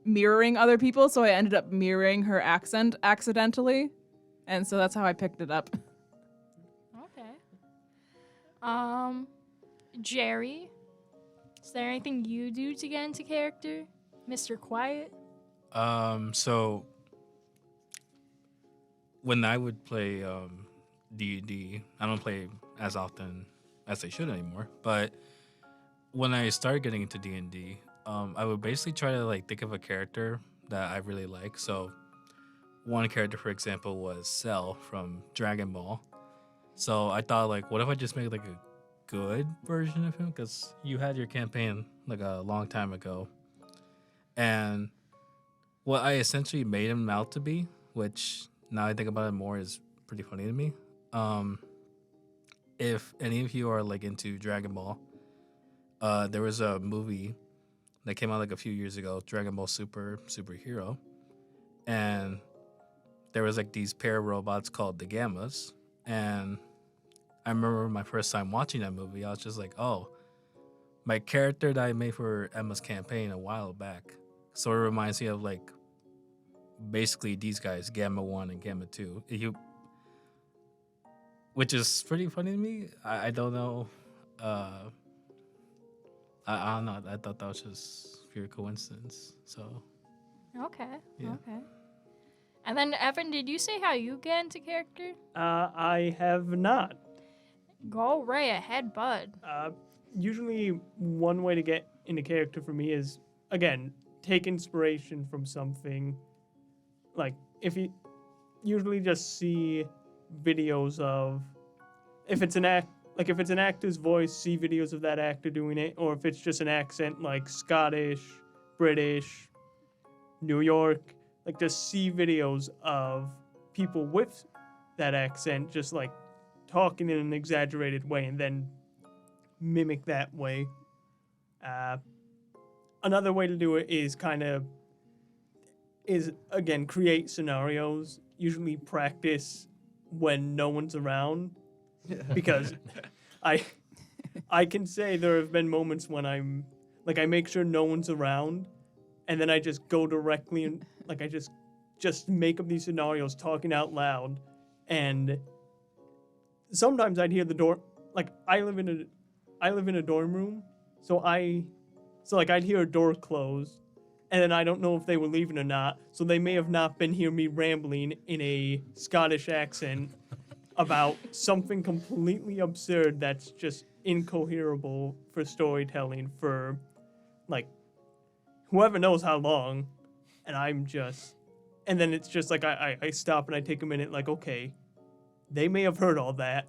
mirroring other people, so I ended up mirroring her accent accidentally, and so that's how I picked it up. Okay. Jerry, is there anything you do to get into character, Mr. Quiet? So when I would play D&D, I don't play as often as I should anymore, but when I started getting into D&D, I would basically try to like think of a character that I really like. So one character, for example, was Cell from Dragon Ball. So I thought, like, what if I just make like a good version of him? Because you had your campaign like a long time ago, and what I essentially made him out to be, which now I think about it more, is pretty funny to me. If any of you are like into Dragon Ball, there was a movie that came out like a few years ago, Dragon Ball Superhero, and there was like these pair of robots called the Gammas, and I remember my first time watching that movie, I was just like, oh, my character that I made for Emma's campaign a while back sort of reminds me of like basically these guys, Gamma 1 and Gamma 2. Which is pretty funny to me. I don't know. I don't know. I thought that was just pure coincidence. So Okay. Yeah. Okay. And then Evan, did you say how you get into character? I have not. Go right ahead, bud. Usually, one way to get into character for me is, again, take inspiration from something. Like, if you usually just see videos of, if it's an actor's voice, see videos of that actor doing it, or if it's just an accent like Scottish, British, New York, like just see videos of people with that accent just like talking in an exaggerated way and then mimic that way. Another way to do it is again create scenarios, usually practice when no one's around, because I can say there have been moments when I make sure no one's around and then I just go directly and like I just make up these scenarios talking out loud, and sometimes I'd hear the door. Like I live in a dorm room, so like I'd hear a door close, and then I don't know if they were leaving or not. So they may have not been hearing me rambling in a Scottish accent about something completely absurd that's just incoherable for storytelling for like whoever knows how long. And then it's just like I stop and I take a minute like, okay, they may have heard all that.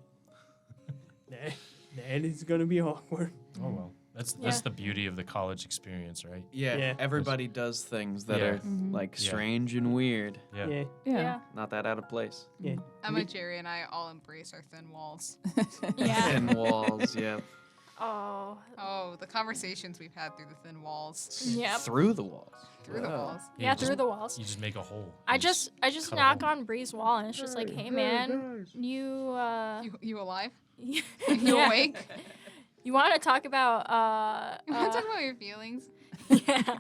That is gonna be awkward. Oh well, that's the beauty of the college experience, right? Yeah, everybody does things that are like strange and weird. Yeah. Yeah. Not that out of place. Yeah. Emma, Jerry, and I all embrace our thin walls. Yeah. Thin walls, yeah. Oh. Oh, the conversations we've had through the thin walls. Yep. Through the walls. Through the walls. Yeah, just- through the walls. You just make a hole. I You just cut a knock hole. on Bree's wall and it's just like, hey man, you You alive? you You awake? You want to talk about You want to talk about your feelings? yeah.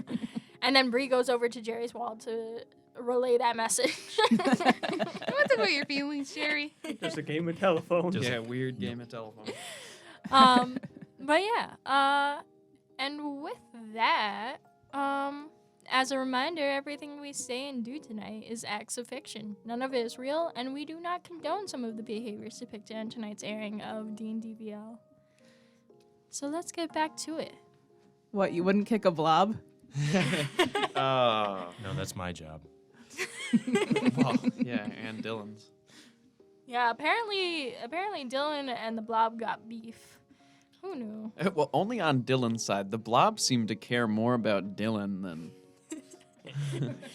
And then Bree goes over to Jerry's wall to relay that message. You want to talk about your feelings, Jerry? Just a game of telephone. Just- Yeah, weird game of telephone. But yeah, and with that, as a reminder, everything we say and do tonight is acts of fiction. None of it is real, and we do not condone some of the behaviors depicted in tonight's airing of DnDVL. So let's get back to it. What, you wouldn't kick a blob? Oh. No, that's my job. Well, yeah, and Dylyn's. Yeah, apparently Dylyn and the Blob got beef. Who knew? Well, only on Dylyn's side. The Blob seemed to care more about Dylyn than.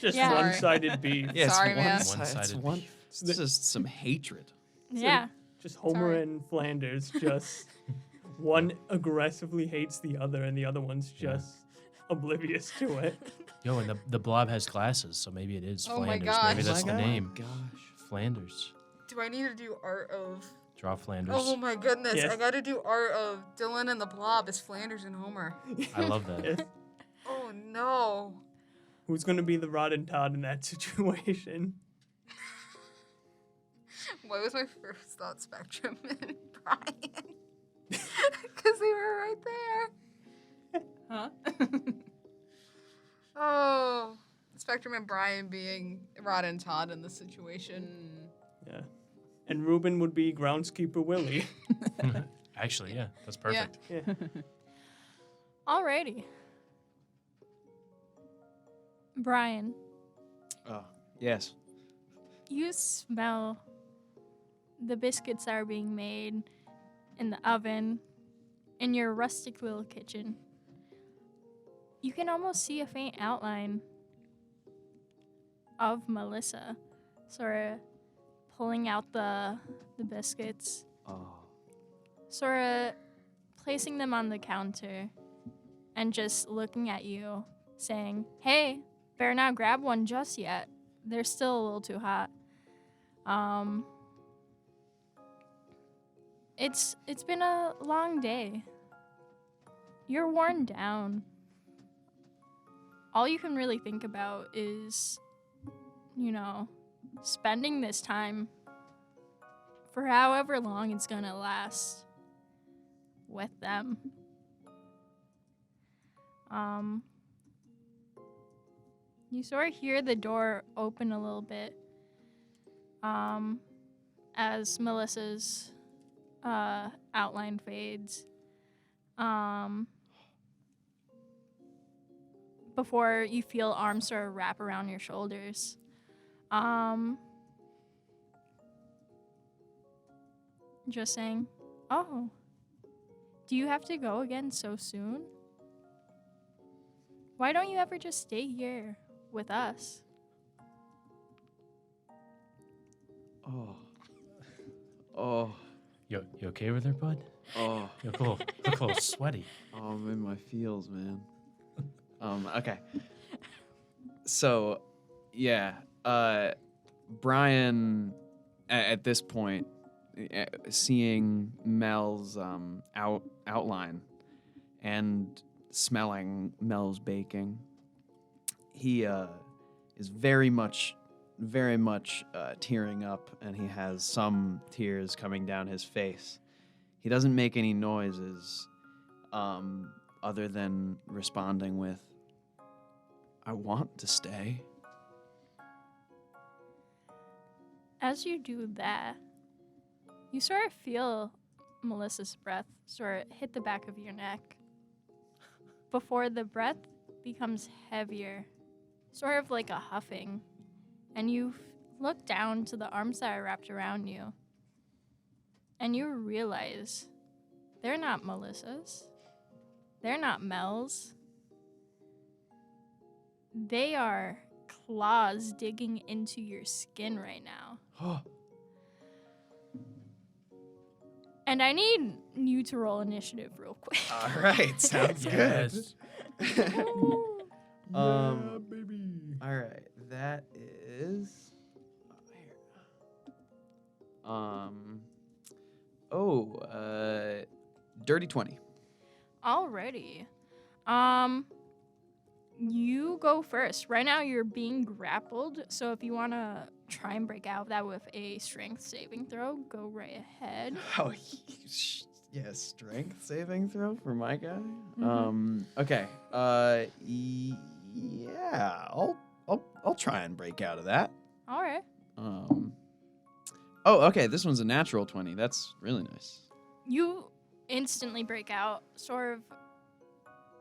Just Yeah. one-sided beef. Yeah, it's Sorry, man. One-sided beef. It's just some hatred. Yeah. Just Homer Sorry. and Flanders. Just one aggressively hates the other, and the other one's just oblivious to it. Yo, and the blob has glasses, so maybe it is Oh my Flanders. gosh. Maybe Oh that's my the name. Gosh. Flanders. Do I need to do art of... Draw Flanders. Oh my goodness, Yes. I gotta do art of Dylyn and the Blob as Flanders and Homer. I love that. Yes. Oh no. Who's gonna be the Rod and Todd in that situation? Why was my first thought Spectrum and Brian? Because they were right there. Huh? Oh, Spectrum and Brian being Rod and Todd in this situation. Yeah. And Ruben would be groundskeeper Willie. Actually, yeah, that's perfect. Yeah. Alrighty. Brian, Oh, yes. you smell the biscuits that are being made in the oven in your rustic little kitchen. You can almost see a faint outline of Melissa sort of pulling out the biscuits, Oh. sort of placing them on the counter and just looking at you saying, hey, better not grab one just yet. They're still a little too hot. It's been a long day. You're worn down. All you can really think about is, spending this time for however long it's gonna last with them. You sort of hear the door open a little bit as Melissa's outline fades. Before you feel arms sort of wrap around your shoulders. Just saying, oh, do you have to go again so soon? Why don't you ever just stay here with us? Oh. Oh. You okay with her, bud? Oh. You look a little sweaty. Oh, I'm in my feels, man. Okay. So, yeah, Brian, at this point, seeing Mel's outline and smelling Mel's baking, he is very much tearing up, and he has some tears coming down his face. He doesn't make any noises other than responding with, "I want to stay." As you do that, you sort of feel Melissa's breath sort of hit the back of your neck before the breath becomes heavier, sort of like a huffing, and you look down to the arms that are wrapped around you, and you realize they're not Melissa's, they're not Mel's, they are claws digging into your skin right now. And I need you to roll initiative real quick. All right, sounds good. Yes. Yeah, baby. All right, that is. Dirty 20. Alrighty. You go first. Right now you're being grappled, so if you want to try and break out of that with a strength saving throw, go right ahead. Oh, yeah, strength saving throw for my guy. Okay. Yeah, I'll try and break out of that. All right. Oh, okay. This one's a natural 20. That's really nice. You instantly break out, sort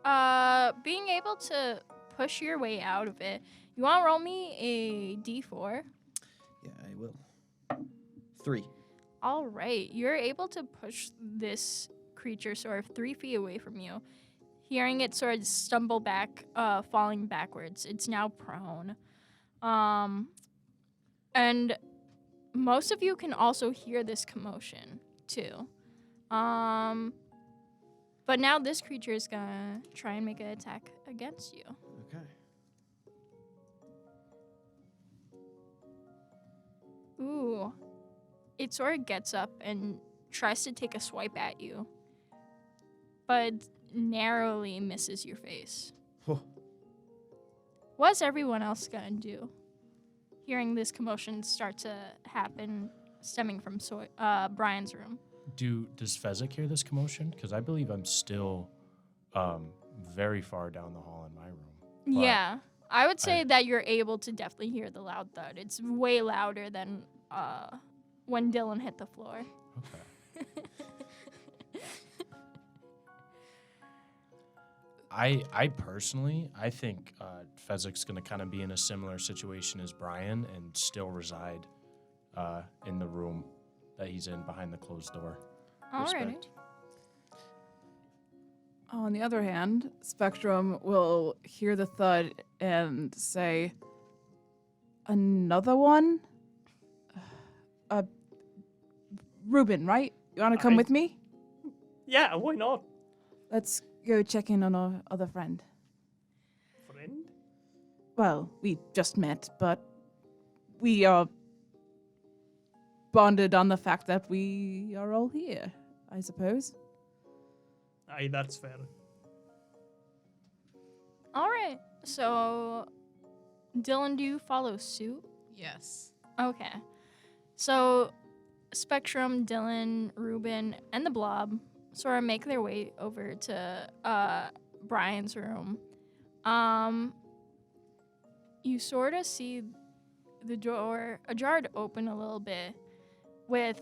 of being able to push your way out of it. You want to roll me a d4? Yeah, I will. 3. All right. You're able to push this creature sort of 3 feet away from you. Hearing it sort of stumble back, falling backwards. It's now prone. And most of you can also hear this commotion, too. But now this creature is gonna try and make an attack against you. Okay. Ooh. It sort of gets up and tries to take a swipe at you, but narrowly misses your face. What's everyone else gonna do? Hearing this commotion start to happen stemming from Brian's room. Does Fezzick hear this commotion? Because I believe I'm still very far down the hall in my room. But Yeah. I would say that you're able to definitely hear the loud thud. It's way louder than when Dylyn hit the floor. Okay. I personally, I think Fezzick's going to kind of be in a similar situation as Brian and still reside in the room that he's in behind the closed door. Alrighty. Respect. On the other hand, Spectrum will hear the thud and say, "Another one? Ruben, right? You want to come with me? Yeah, why not? Let's go check in on our other friend." Friend? Well, we just met, but we are bonded on the fact that we are all here, I suppose. Aye, that's fair. All right. So, Dylyn, do you follow suit? Yes. Okay. So, Spectrum, Dylyn, Ruben, and the Blob sort of make their way over to Brian's room. You sort of see the door ajar open a little bit with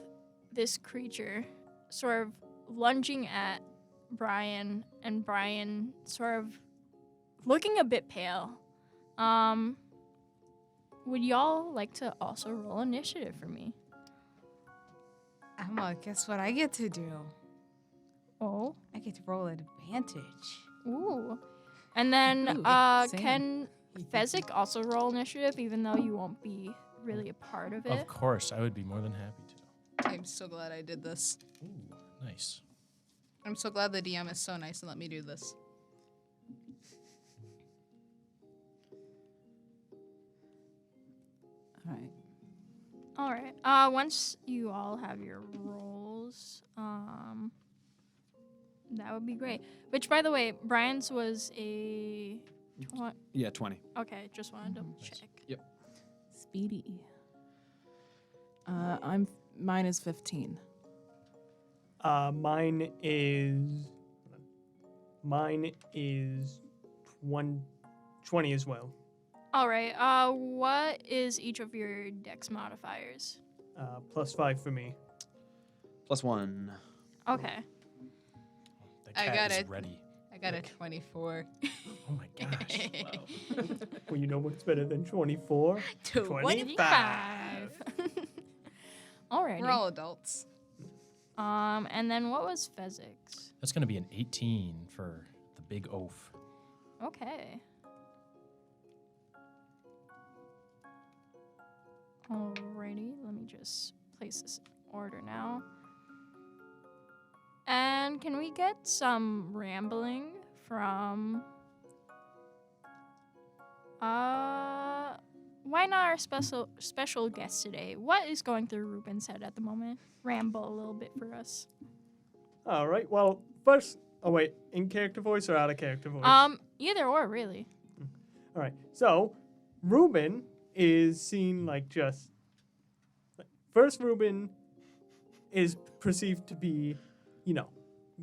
this creature sort of lunging at Brian, and Brian sort of looking a bit pale. Would y'all like to also roll initiative for me? Emma, guess what I get to do? Oh. I get to roll advantage. Ooh. And then Ooh, same. can Fezzick also roll initiative, even though you won't be really a part of it? Of course, I would be more than happy to. I'm so glad I did this. Ooh, nice. I'm so glad the DM is so nice and let me do this. All right. All right. Once you all have your rolls, that would be great. Which, by the way, Brian's was a Yeah, 20. Okay, just wanted to double check. Speedy. Mine is 15. Mine is 20 as well. All right. What is each of your dex modifiers? +5 for me. +1. Okay. The I cat got is it. ready. I got a 24. Oh my gosh. Well, you know what's better than 24? 25. Alrighty. We're all adults. And then what was Fezzick's? That's going to be an 18 for the big oaf. Okay. Alrighty, let me just place this in order now. And can we get some rambling from why not our special guest today? What is going through Ruben's head at the moment? Ramble a little bit for us. All right. Well, first, oh wait, in character voice or out of character voice? Either or, really. All right. So, Ruben is seen like just. First, Ruben is perceived to be,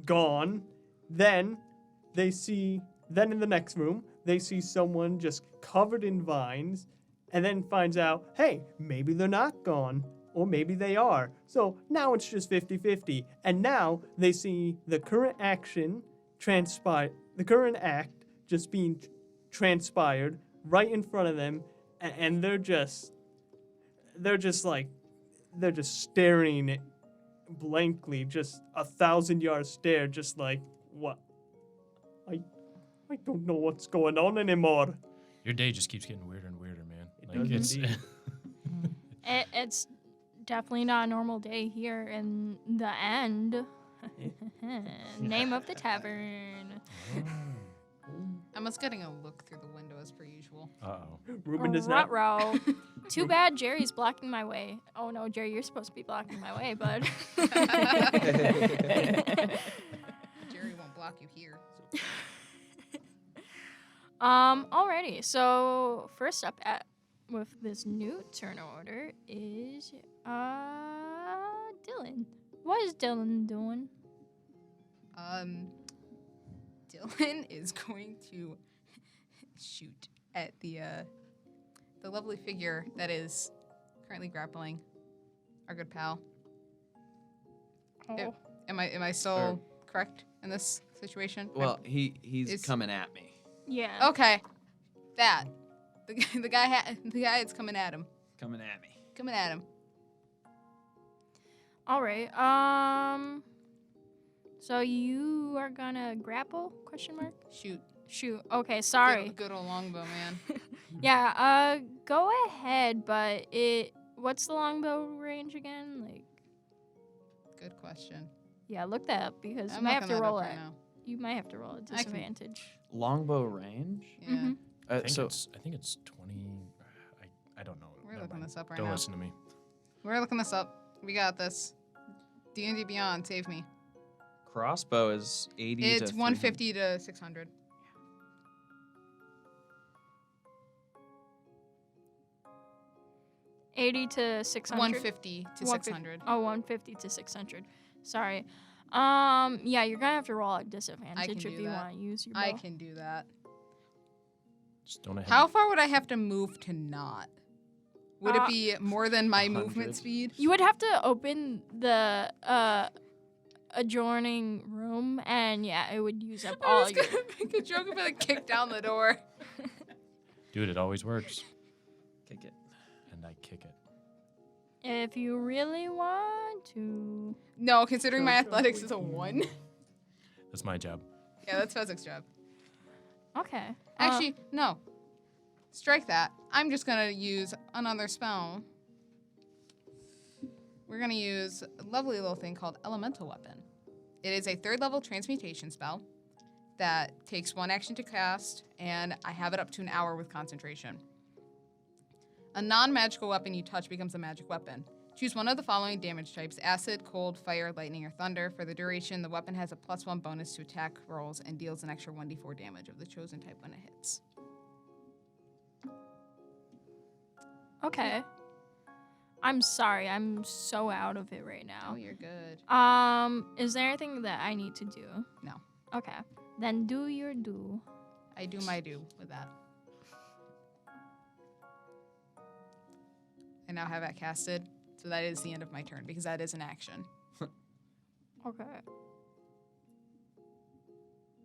gone. Then in the next room, they see someone just covered in vines, and then finds out, hey, maybe they're not gone, or maybe they are. So now it's just 50-50. And now they see the current action the current act just being transpired right in front of them, and they're just staring blankly, just 1,000-yard stare, just like, what? I don't know what's going on anymore. Your day just keeps getting weirder and weirder, man. It does indeed. It's definitely not a normal day here in the end. Name of the tavern. Emma's getting a look through the window as per usual. Uh-oh. Ruben does not. Ruh-roh. Too bad Jerry's blocking my way. Oh no, Jerry, you're supposed to be blocking my way, bud. Jerry won't block you here. Alrighty. So first up with this new turn order is Dylyn. What is Dylyn doing? Dylyn is going to shoot at the lovely figure that is currently grappling our good pal. Oh. Am I still correct in this situation? Well, he's Is- coming at me. Yeah. Okay, that the guy that's coming at him. Coming at me. Coming at him. All right. So you are gonna grapple? Question mark. Shoot. Shoot. Okay. Sorry. Good old longbow man. Yeah. Go ahead. But what's the longbow range again? Like. Good question. Yeah. Look that up because you I'm might have looking to that up roll right it. now. You might have to roll a can- disadvantage. Longbow range? Yeah. Mhm. I think it's 20. I don't know. We're Never looking mind. this up right Don't now. listen to me. We're looking this up. We got this. D&D Beyond, save me. Crossbow is 80 to It's 150 to 600. $80 to 600. 150 to 600. Oh, 150 to 600. Sorry. Yeah, you're gonna have to roll a disadvantage do if you that. want to use your bow. I can do that. Just don't have How far would I have to move to not? Would it Uh, be more than my 100. movement speed? You would have to open the adjoining room, and yeah, it would use up I all was your. gonna make a joke about like kick down the door. Dude, it always works. Kick it. And I kick it. If you really want to. No, considering my athletics is a 1. That's my job. Yeah, that's Fezzick's job. Okay. Actually, no. Strike that. I'm just gonna use another spell. We're gonna use a lovely little thing called Elemental Weapon. It is a 3rd level transmutation spell that takes 1 action to cast, and I have it up to an hour with concentration. A non-magical weapon you touch becomes a magic weapon. Choose one of the following damage types: acid, cold, fire, lightning, or thunder. For the duration, the weapon has a +1 bonus to attack rolls and deals an extra 1d4 damage of the chosen type when it hits. Okay. I'm sorry. I'm so out of it right Oh, now. you're good. Is there anything that I need to do? No. Okay. Then do your do. I do my do with that. I now have it casted, so that is the end of my turn because that is an action. Okay.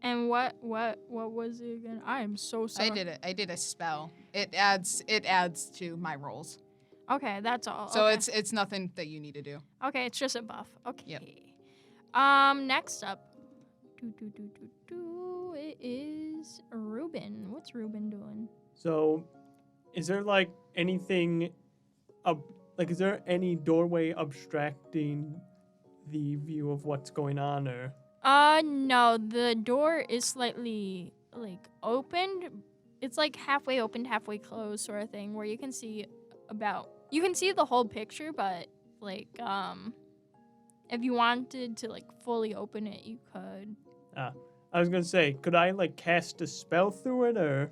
And what was it again? I am so sorry. I did a spell. It adds to my rolls. Okay, that's all. So okay. it's nothing that you need to do. Okay, it's just a buff. Okay. Yep. Next up, it is Ruben. What's Ruben doing? So, is there like anything, is there any doorway obstructing the view of what's going on, or? No, the door is slightly like opened. It's like halfway opened, halfway closed, sort of thing, where you can see the whole picture, but like if you wanted to like fully open it, you could. I was gonna say, could I like cast a spell through it, or?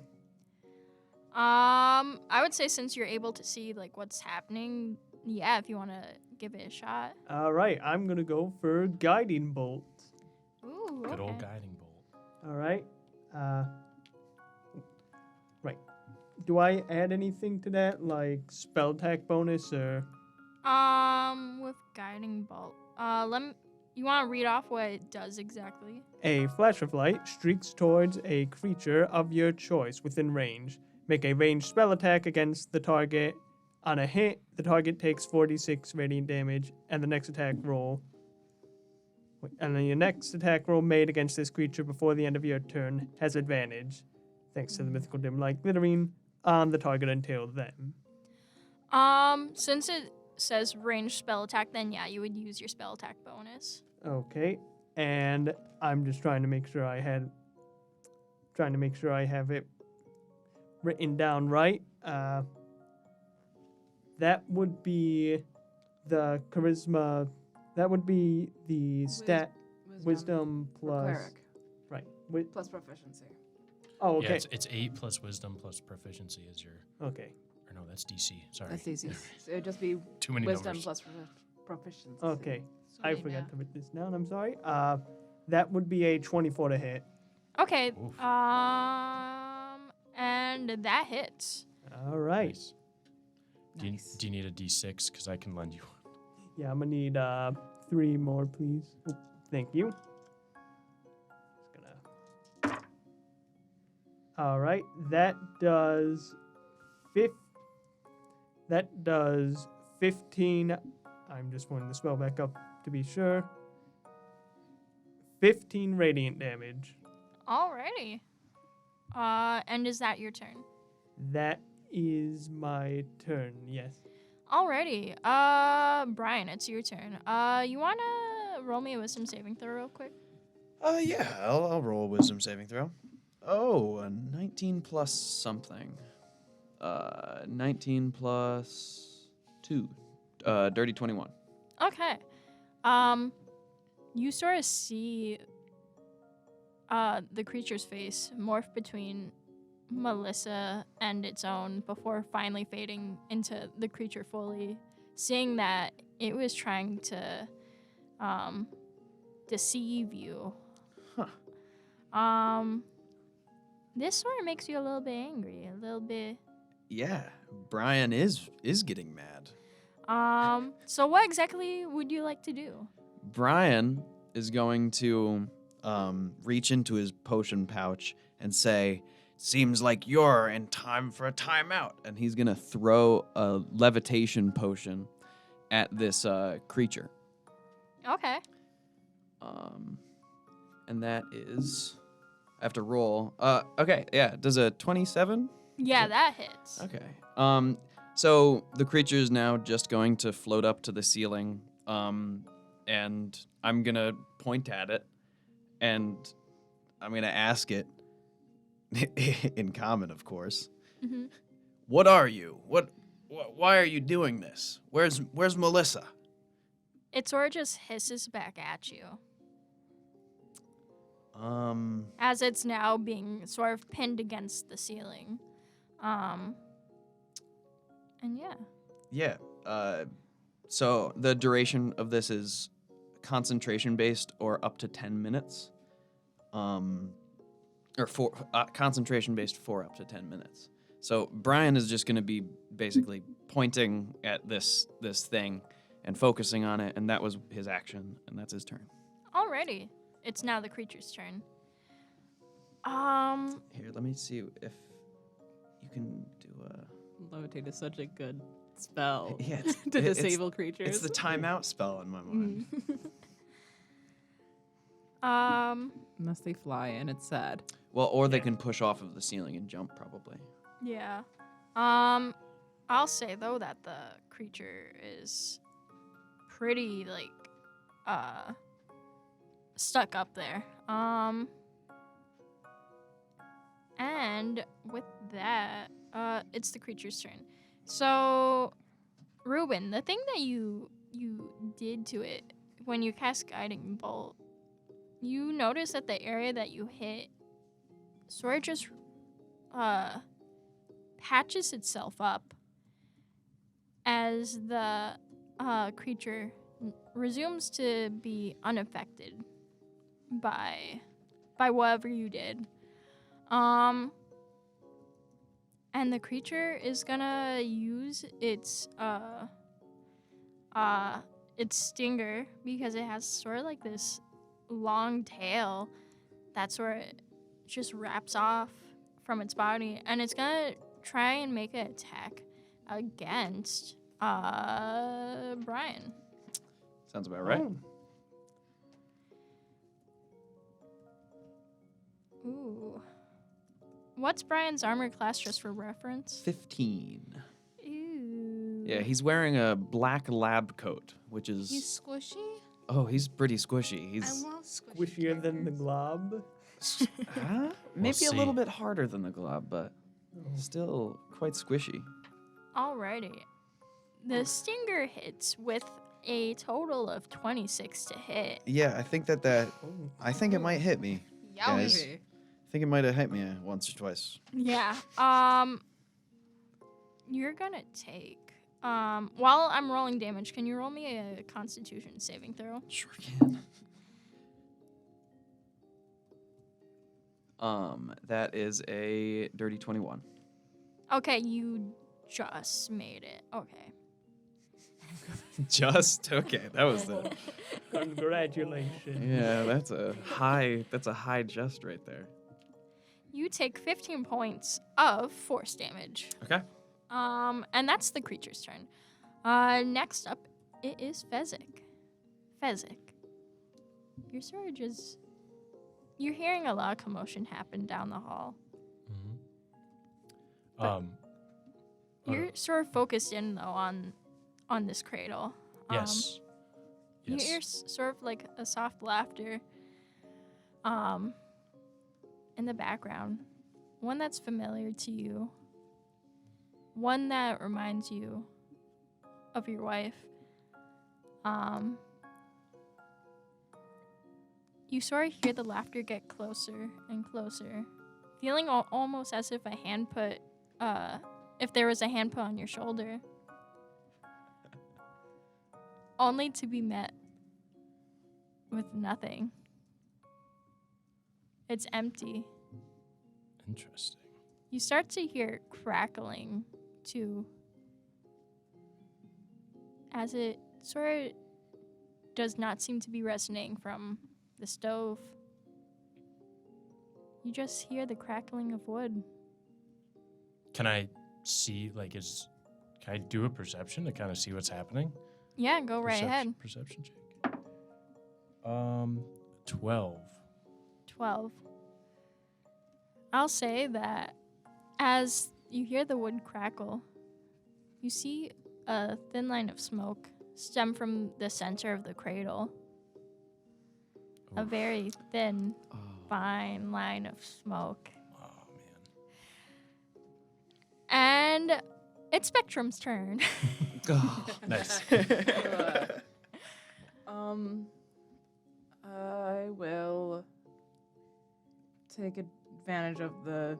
I would say since you're able to see like what's happening, yeah, if you want to give it a shot. All right, I'm gonna go for guiding bolt. Ooh, Good old okay. guiding bolt. All right. Right. Do I add anything to that, like spell attack bonus, or? With guiding bolt. You want to read off what it does exactly? A flash of light streaks towards a creature of your choice within range. Make a ranged spell attack against the target. On a hit, the target takes 46 radiant damage, and the next attack roll. And then your next attack roll made against this creature before the end of your turn has advantage, thanks to the mythical dim light glittering on the target until then. Since it says ranged spell attack, then yeah, you would use your spell attack bonus. Okay, and I'm just trying to make sure I have it written down right. That would be the charisma. That would be the stat wisdom plus Cleric. right. Plus proficiency. Oh, okay. Yeah, it's 8 plus wisdom plus proficiency is your. Okay. Or no, that's DC. Sorry. That's easy. So it'd just be Too many wisdom numbers. plus proficiency. Okay. So I they forgot know. to write this down. I'm sorry. That would be a 24 to hit. Okay. Oof. And that hits. All right. Nice. Do you need a D6? Because I can lend you one. Yeah, I'm gonna need 3 more, please. Oh, thank you. Just gonna. All right, that does 15. I'm just pulling the spell back up to be sure. 15 radiant damage. Alrighty. And is that your turn? That is my turn. Yes. Alrighty. Brian, it's your turn. You wanna roll me a wisdom saving throw real quick? Yeah, I'll roll a wisdom saving throw. Oh, a 19 plus something. 19 plus 2. Dirty 21. Okay. You sort of see the creature's face morph between Melissa and its own before finally fading into the creature fully, seeing that it was trying to deceive you. Huh. This sort of makes you a little bit angry, a little bit. Yeah, Brian is getting mad. So what exactly would you like to do? Brian is going to reach into his potion pouch and say, "Seems like you're in time for a timeout." And he's going to throw a levitation potion at this creature. Okay. And that is... I have to roll. Okay, yeah. Does a 27? Yeah, that hits. Okay. So the creature is now just going to float up to the ceiling, and I'm gonna point at it, and I'm gonna ask it, in common, of course. Mm-hmm. What are you? Why are you doing this? Where's Melissa? It sort of just hisses back at you Um. as it's now being sort of pinned against the ceiling. And yeah. Yeah. So the duration of this is concentration based or up to 10 minutes. Or concentration based for up to 10 minutes. So Brian is just going to be basically pointing at this thing and focusing on it, and that was his action, and that's his turn. Alrighty. It's now the creature's turn. Here, let me see if you can do a... Levitate is such a good spell Yeah, to disable creatures. It's the timeout spell in my mind. Unless they fly in, it's sad. Well, or they can push off of the ceiling and jump, probably. Yeah. I'll say though that the creature is pretty stuck up there. And with that, it's the creature's turn. So, Ruben, the thing that you did to it when you cast Guiding Bolt, you notice that the area that you hit sort of just patches itself up as the creature resumes to be unaffected by whatever you did. And the creature is gonna use its stinger, because it has sort of like this long tail that sort of just wraps off from its body, and it's gonna try and make an attack against Brian. Sounds about right. Oh. Ooh. What's Brian's armor class, just for reference? 15. Ooh. Yeah, he's wearing a black lab coat, which is... He's squishy. Oh, he's pretty squishy. He's I love squishy. Squishier than the glob. maybe a see. little bit harder than the glob, but still quite squishy. Alrighty. The stinger hits with a total of 26 to hit. Yeah, I think I think it might hit me. guys. Yowie. I think it might have hit me once or twice. Yeah. You're gonna take. While I'm rolling damage, can you roll me a Constitution saving throw? Sure can. That is a dirty 21. Okay, you just made it. Okay. Just okay. That was the Congratulations. yeah. That's a high just right there. You take 15 points of force damage. Okay. And that's the creature's turn. Next up, it is Fezzick. Fezzick, you're sort of just... You're hearing a lot of commotion happen down the hall. You're sort of focused in, though, on this cradle. Yes. You Yes. hear sort of like a soft laughter in the background. One that's familiar to you. One that reminds you of your wife. You sort of hear the laughter get closer and closer, feeling almost as if if there was a hand put on your shoulder, only to be met with nothing. It's empty. Interesting. You start to hear crackling, too, as it sort of does not seem to be resonating from the stove. You just hear the crackling of wood. Can I see, can I do a perception to kind of see what's happening? Yeah, go right ahead. Perception check. 12. 12. I'll say that as you hear the wood crackle, you see a thin line of smoke stem from the center of the cradle. A Oof. very thin, fine line of smoke. Oh, man. And it's Spectrum's turn. Nice. I will take advantage of the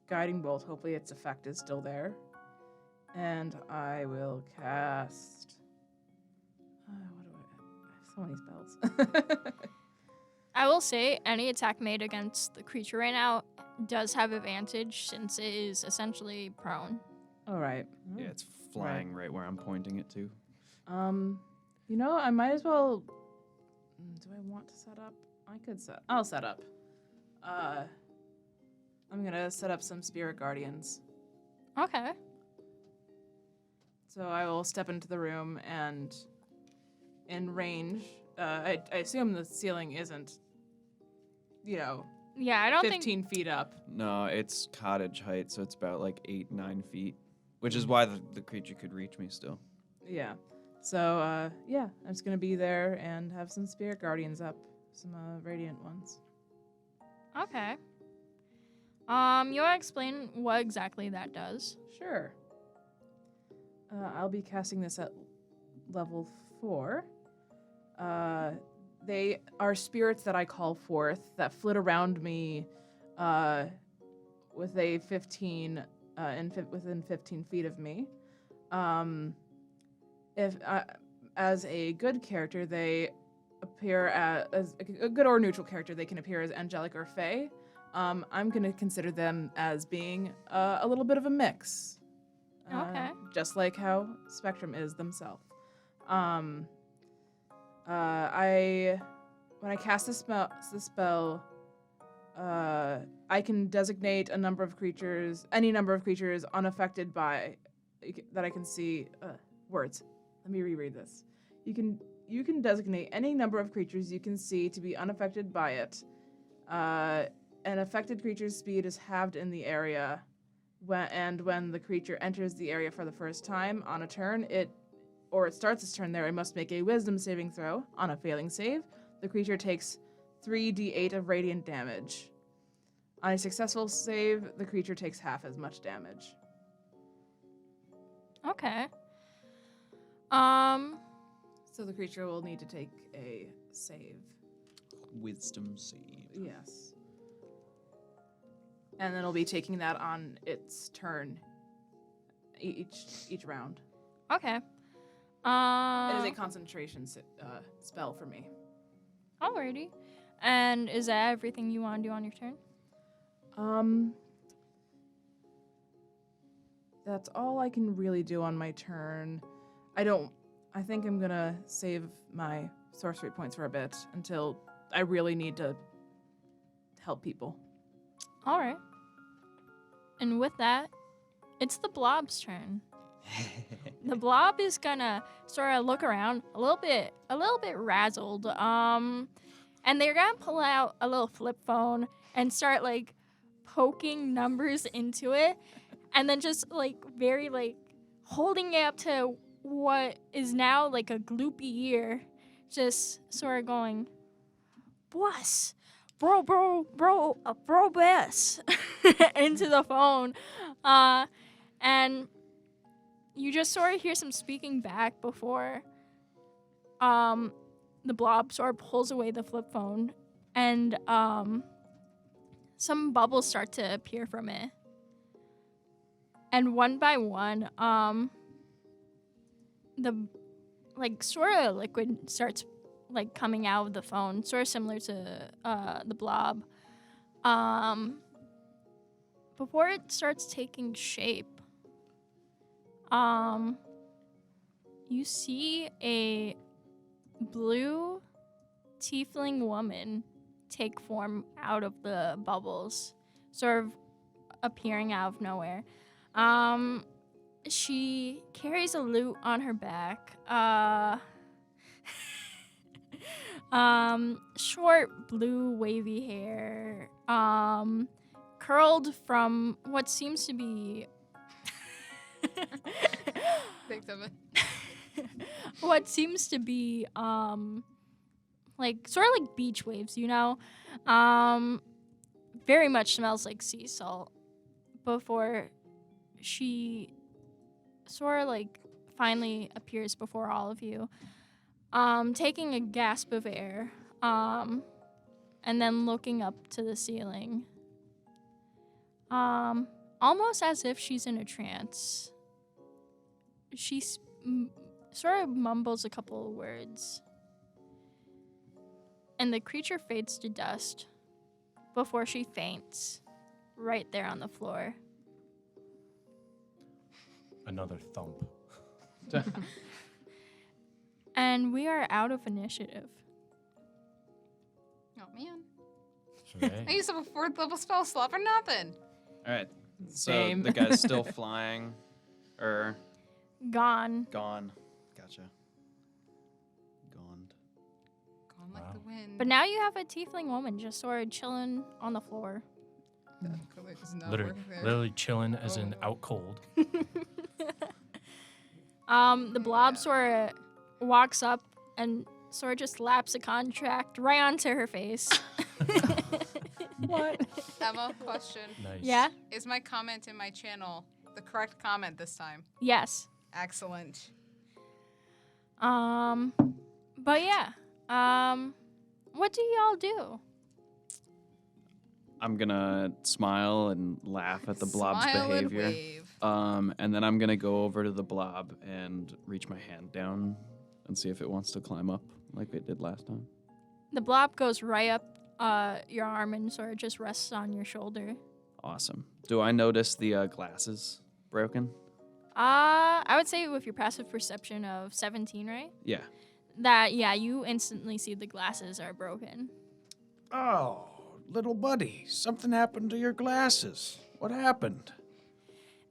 guiding bolt. Hopefully its effect is still there. And I will cast. What do I have? So many spells. I will say any attack made against the creature right now does have advantage since it is essentially prone. All right. Yeah, it's flying right where I'm pointing it to. You know, I might as well. Do I want to set up? I'll set up. I'm gonna set up some spirit guardians. Okay. So I will step into the room and, in range, I assume the ceiling isn't, Yeah, I don't 15 feet up. No, it's cottage height, so it's about like 8-9 feet, which is why the creature could reach me still. Yeah. So, I'm just gonna be there and have some spirit guardians up, some radiant ones. Okay. You want to explain what exactly that does? Sure. I'll be casting this at level 4. They are spirits that I call forth that flit around me with a 15 within 15 feet of me. If as a good character, they appear as a good or neutral character, they can appear as angelic or fey. I'm going to consider them as being a little bit of a mix. Okay. Just like how Spectrum is themselves. When I cast the spell, I can designate any number of creatures unaffected by that I can see. Words. Let me reread this. You can designate any number of creatures you can see to be unaffected by it. An affected creature's speed is halved in the area. When the creature enters the area for the first time on a turn, it starts its turn there, it must make a wisdom saving throw. On a failing save, the creature takes 3d8 of radiant damage. On a successful save, the creature takes half as much damage. Okay. So the creature will need to take a save. Wisdom save. Yes. And then it'll be taking that on its turn each round. Okay. It is a concentration spell for me. Alrighty. And is that everything you want to do on your turn? That's all I can really do on my turn. I think I'm gonna save my sorcery points for a bit until I really need to help people. All right. And with that, it's the blob's turn. The blob is gonna sort of look around a little bit razzled. And they're gonna pull out a little flip phone and start like poking numbers into it, and then just like very like holding it up to what is now like a gloopy ear, just sort of going, "Boss, bro, best," into the phone, and you just sort of hear some speaking back before the blob sort of pulls away the flip phone, and some bubbles start to appear from it. And one by one, the like sort of liquid starts like coming out of the phone, sort of similar to the blob. Before it starts taking shape, you see a blue tiefling woman take form out of the bubbles, sort of appearing out of nowhere. She carries a lute on her back. Short blue wavy hair, curled from what seems to be Thanks, Evan. what seems to be like sort of like beach waves, you know. Very much smells like sea salt. Before she sort of like finally appears before all of you, taking a gasp of air, and then looking up to the ceiling, almost as if she's in a trance. she sort of mumbles a couple of words. And the creature fades to dust before she faints right there on the floor. Another thump. And we are out of initiative. Oh man. I Hooray. used up a 4th level spell slot for nothing. All right. So Same. the guy's still flying, or Gone. gone. Gotcha. Gone. Gone like Wow. the wind. But now you have a tiefling woman just sort of chilling on the floor. That clearly does not Literally, work there. literally chilling, as in Oh. out cold. The blob Yeah. sort of walks up and sort of just laps a contract right onto her face. What? Emma, question. Nice. Yeah? Is my comment in my channel the correct comment this time? Yes. Excellent. But yeah. What do y'all do? I'm gonna smile and laugh at the blob's Smile and behavior. wave. And then I'm gonna go over to the blob and reach my hand down and see if it wants to climb up like it did last time. The blob goes right up your arm and sort of just rests on your shoulder. Awesome. Do I notice the glasses broken? I would say with your passive perception of 17, right? Yeah. That, yeah, you instantly see the glasses are broken. Oh, little buddy, something happened to your glasses. What happened?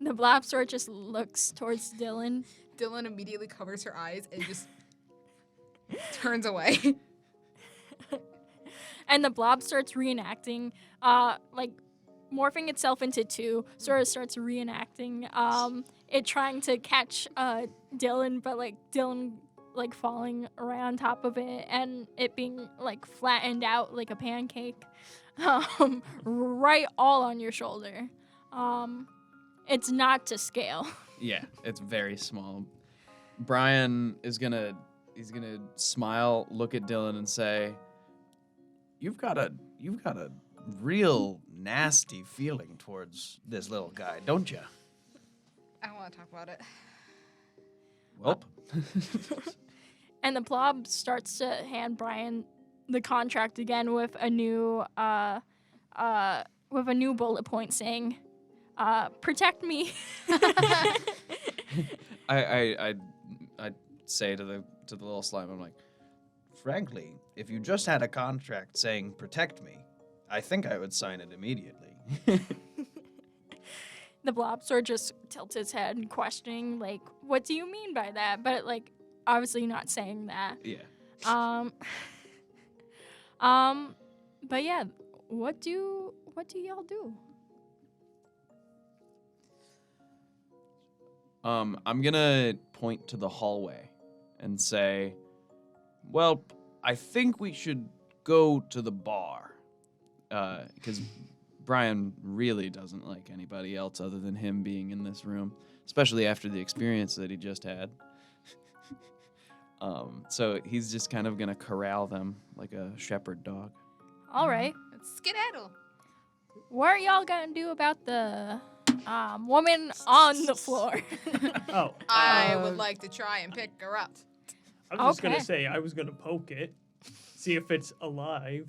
The blob sort of just looks towards Dylyn. Dylyn immediately covers her eyes and just turns away. And the blob starts reenacting, like morphing itself into two, sort of starts reenacting it trying to catch Dylyn, but like Dylyn like falling right on top of it and it being like flattened out like a pancake, right all on your shoulder. It's not to scale. Yeah, it's very small. Brian is gonna smile, look at Dylyn, and say, You've got a real nasty feeling towards this little guy, don't you? I don't want to talk about it. Well, And the blob starts to hand Brian the contract again with a new bullet point saying, "Protect me." I say to the little slime, I'm like, frankly, if you just had a contract saying protect me, I think I would sign it immediately. The blob sort of just tilts its head, questioning, like, "What do you mean by that?" But like, obviously not saying that. yeah. But yeah, what do y'all do? I'm gonna point to the hallway and say, well, I think we should go to the bar. Because Brian really doesn't like anybody else other than him being in this room, especially after the experience that he just had. So he's just kind of gonna corral them like a shepherd dog. All right, Let's skedaddle. what are y'all gonna do about the woman on the floor? Oh, I would like to try and pick her up. I was just Okay. gonna say I was gonna poke it, see if it's alive.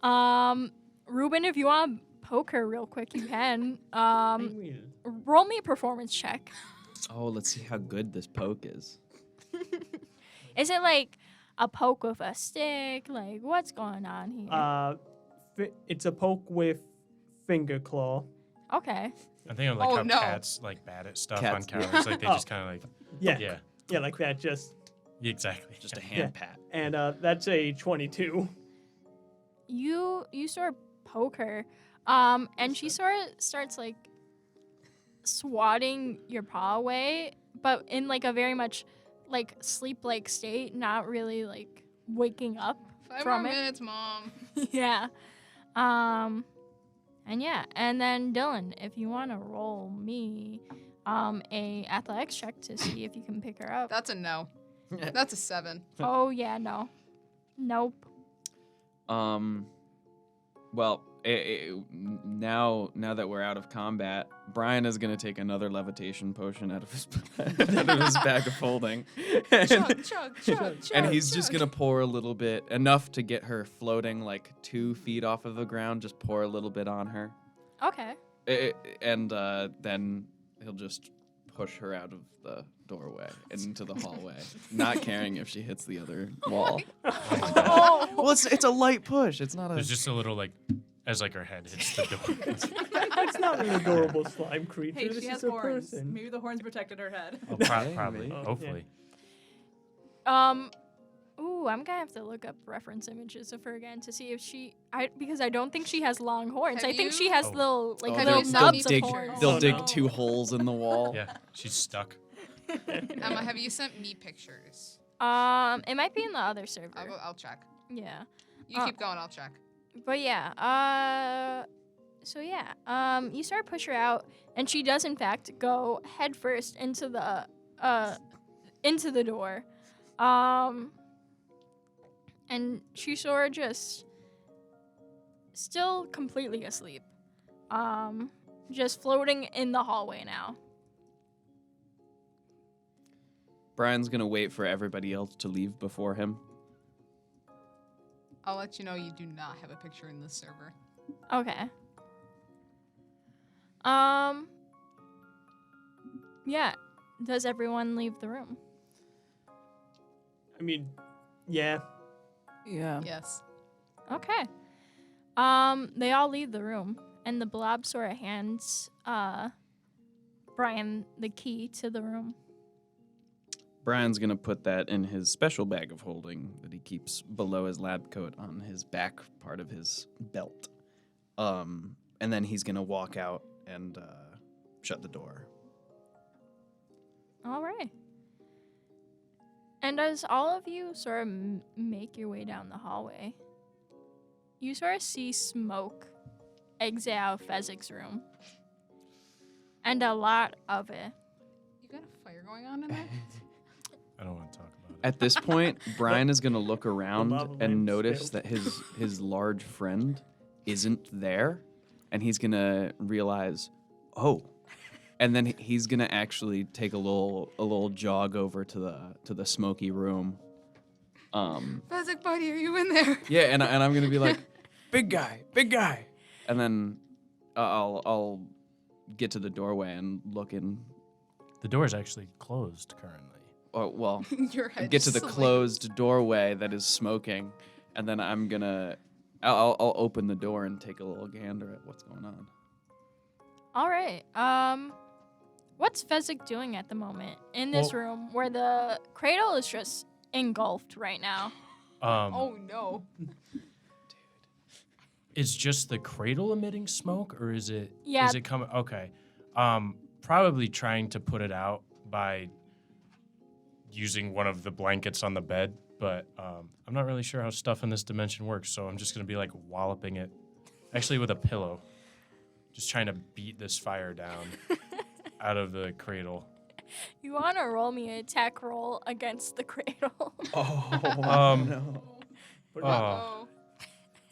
Ruben, if you want to poke her real quick, you can. I will. Roll me a performance check. Oh, let's see how good this poke is. Is it like a poke with a stick? Like, what's going on here? It's a poke with finger claw. Okay. I think of like Oh, how no. cats like bad at stuff Cats. on counters. Like they Oh. just kind of like, Yeah, yeah, yeah, like that. Just exactly. Just a yeah. hand pat. and that's a 22. You sort of poke her, and she sort of starts like swatting your paw away, but in like a very much like sleep-like state, not really like waking up 5 from more it. minutes, Mom. Yeah. And then Dylyn, if you want to roll me a athletics check to see if you can pick her up. That's a no. That's a 7. Oh yeah, no. Nope. Well, now that we're out of combat, Brian is gonna take another levitation potion out of his bag of holding, and he's just gonna pour a little bit, enough to get her floating like 2 feet off of the ground. Just pour a little bit on her, Okay. and then he'll just push her out of the doorway and into the hallway, not caring if she hits the other wall. Well, it's a light push. It's not a. There's just a little as her head hits the door. That's not an adorable slime creature. Hey, this she is has a horns. person. Maybe the horns protected her head. Oh, probably. Maybe. Hopefully. Ooh, I'm gonna have to look up reference images of her again to see if because I don't think she has long horns. Have I think you- she has Oh. little Have little you seen nubs me of dig, horns. they'll Oh, dig no. 2 holes in the wall. Yeah, she's stuck. Emma, have you sent me pictures? It might be in the other server. I'll check. Yeah. You keep going, I'll check. But yeah, so yeah, you start to push her out, and she does in fact go headfirst into the door, and she's sort of just still completely asleep, just floating in the hallway now. Brian's gonna wait for everybody else to leave before him. I'll let you know you do not have a picture in this server. Okay. Yeah. Does everyone leave the room? I mean, yeah. Yeah. Yes. Okay. They all leave the room, and the blob sort of hands Brian the key to the room. Brian's gonna put that in his special bag of holding that he keeps below his lab coat on his back part of his belt. And then he's gonna walk out and shut the door. All right. And as all of you sort of make your way down the hallway, you sort of see smoke exit out of Fezzick's room. And a lot of it. You got a fire going on in there? I don't want to talk about it. At this point, Brian is gonna look around lava and lamp notice spilled. that his large friend isn't there, and he's gonna realize, oh, and then he's gonna actually take a little jog over to the smoky room. Fezzick, buddy, are you in there? Yeah, and I'm gonna be like, big guy, and then I'll get to the doorway and look in. The door is actually closed currently. Oh, well, Your head get to the slams. closed doorway that is smoking, and then I'll open the door and take a little gander at what's going on. All right. What's Fezzick doing at the moment in this room where the cradle is just engulfed right now? Oh no. Is just the cradle emitting smoke, or is it? Yeah. Is it coming? Okay. Probably trying to put it out by using one of the blankets on the bed, but I'm not really sure how stuff in this dimension works, so I'm just gonna be like walloping it, actually with a pillow, just trying to beat this fire down out of the cradle. You want to roll me an attack roll against the cradle? No. Put, Oh,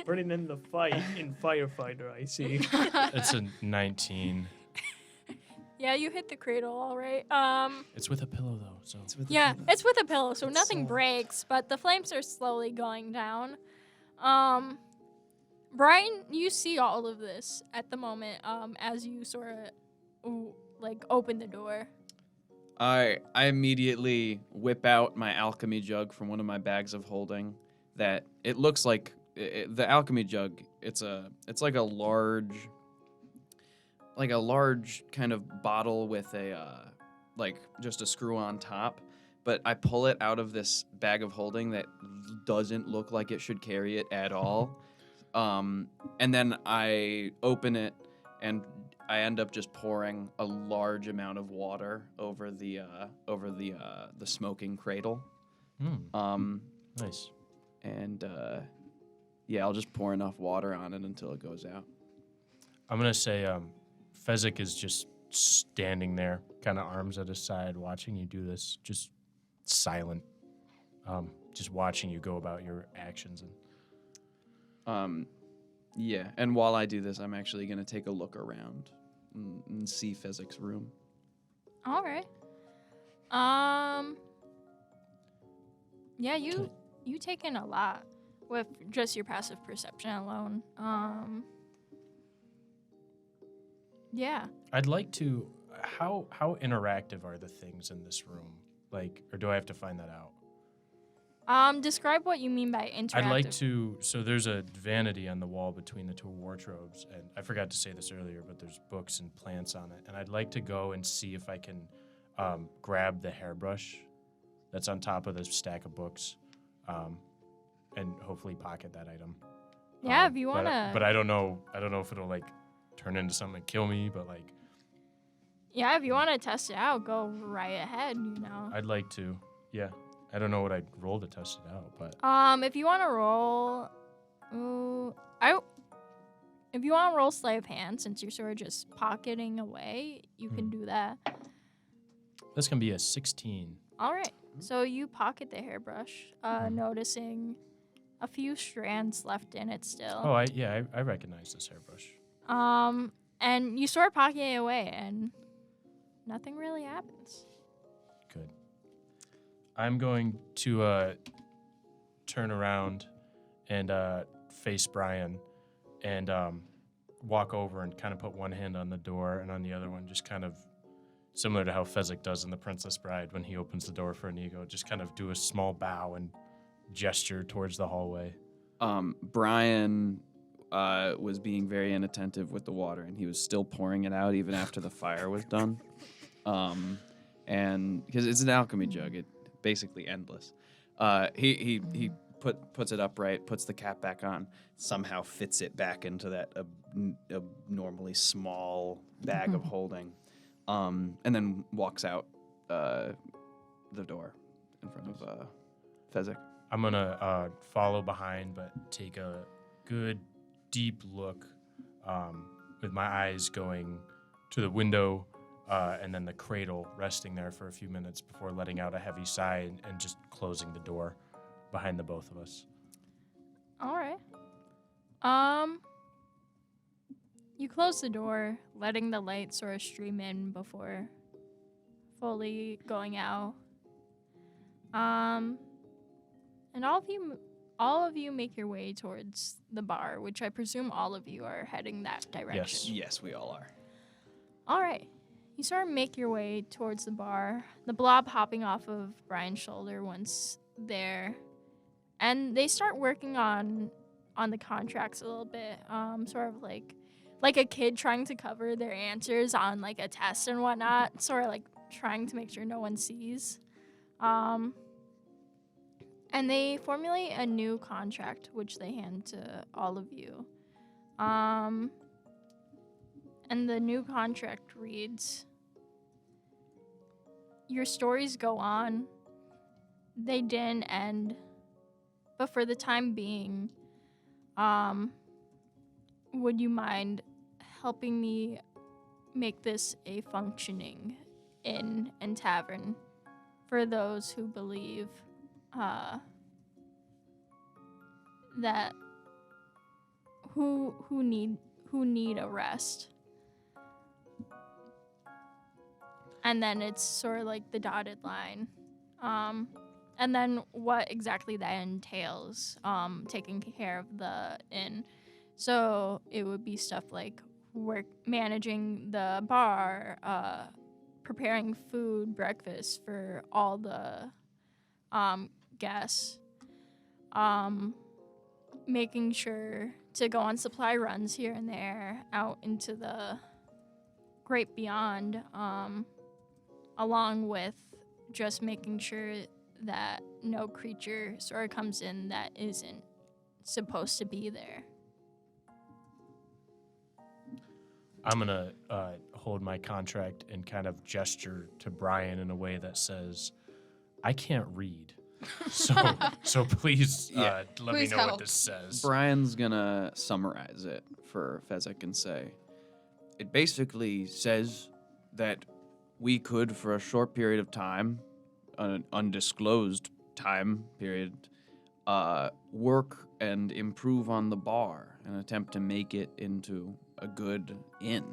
put it in the fight in firefighter, I see. it's a 19. Yeah, you hit the cradle, all right. It's with a pillow though, so. Yeah, it's with a pillow, so nothing breaks, but the flames are slowly going down. Brian, you see all of this at the moment, as you sort of open the door. I immediately whip out my alchemy jug from one of my bags of holding. That it looks like the alchemy jug. It's like a large kind of bottle with a just a screw on top. But I pull it out of this bag of holding that doesn't look like it should carry it at all. And then I open it and I end up just pouring a large amount of water over the smoking cradle. Nice. And I'll just pour enough water on it until it goes out. I'm gonna say Fezzick is just standing there, kind of arms at his side, watching you do this, just silent, just watching you go about your actions. And Yeah, and while I do this, I'm actually going to take a look around and see Fezzick's room. All right. Yeah, you take in a lot with just your passive perception alone. Yeah. I'd like to. How interactive are the things in this room? Like, or do I have to find that out? Describe what you mean by interactive. I'd like to. So there's a vanity on the wall between the two wardrobes, and I forgot to say this earlier, but there's books and plants on it, and I'd like to go and see if I can grab the hairbrush that's on top of the stack of books, and hopefully pocket that item. Yeah, if you wanna. But I don't know. I don't know if it'll like turn into something and kill me. But like. Yeah, if you want to test it out, go right ahead. I'd like to. Yeah. I don't know what I'd roll to test it out, but. If you want to roll, if you want to roll sleight of hand, since you're sort of just pocketing away, you can do that. That's gonna be a 16. All right. So you pocket the hairbrush, noticing a few strands left in it still. Oh, I recognize this hairbrush. And you start pocketing it away, and nothing really happens. Good. I'm going to turn around and face Brian and walk over and kind of put one hand on the door and on the other one just kind of similar to how Fezzick does in The Princess Bride when he opens the door for Inigo, just kind of do a small bow and gesture towards the hallway. Brian was being very inattentive with the water, and he was still pouring it out even after the fire was done. And because it's an alchemy jug, it basically endless. He puts it upright, puts the cap back on, somehow fits it back into that abnormally small bag of holding, and then walks out the door in front of Fezzick. I'm gonna follow behind, but take a good deep look with my eyes going to the window and then the cradle, resting there for a few minutes before letting out a heavy sigh and just closing the door behind the both of us. All right. You close the door, letting the light sort of stream in before fully going out. And all of you make your way towards the bar, which I presume all of you are heading that direction. Yes, we all are. All right. You sort of make your way towards the bar, the blob hopping off of Brian's shoulder once there. And they start working on the contracts a little bit, sort of like a kid trying to cover their answers on like a test and whatnot, sort of like trying to make sure no one sees. And they formulate a new contract, which they hand to all of you. And the new contract reads, "Your stories go on. They didn't end. But for the time being, would you mind helping me make this a functioning inn and tavern for those who believe that who need a rest?" And then it's sort of like the dotted line. And then what exactly that entails, taking care of the inn. So it would be stuff like managing the bar, preparing food, breakfast for all the guests, making sure to go on supply runs here and there out into the great beyond, along with just making sure that no creature sort of comes in that isn't supposed to be there. I'm going to hold my contract and kind of gesture to Brian in a way that says, I can't read. So please let Please me know help. what this says. Brian's gonna summarize it for Fezzick and say, it basically says that we could, for a short period of time, an undisclosed time period, work and improve on the bar and attempt to make it into a good inn.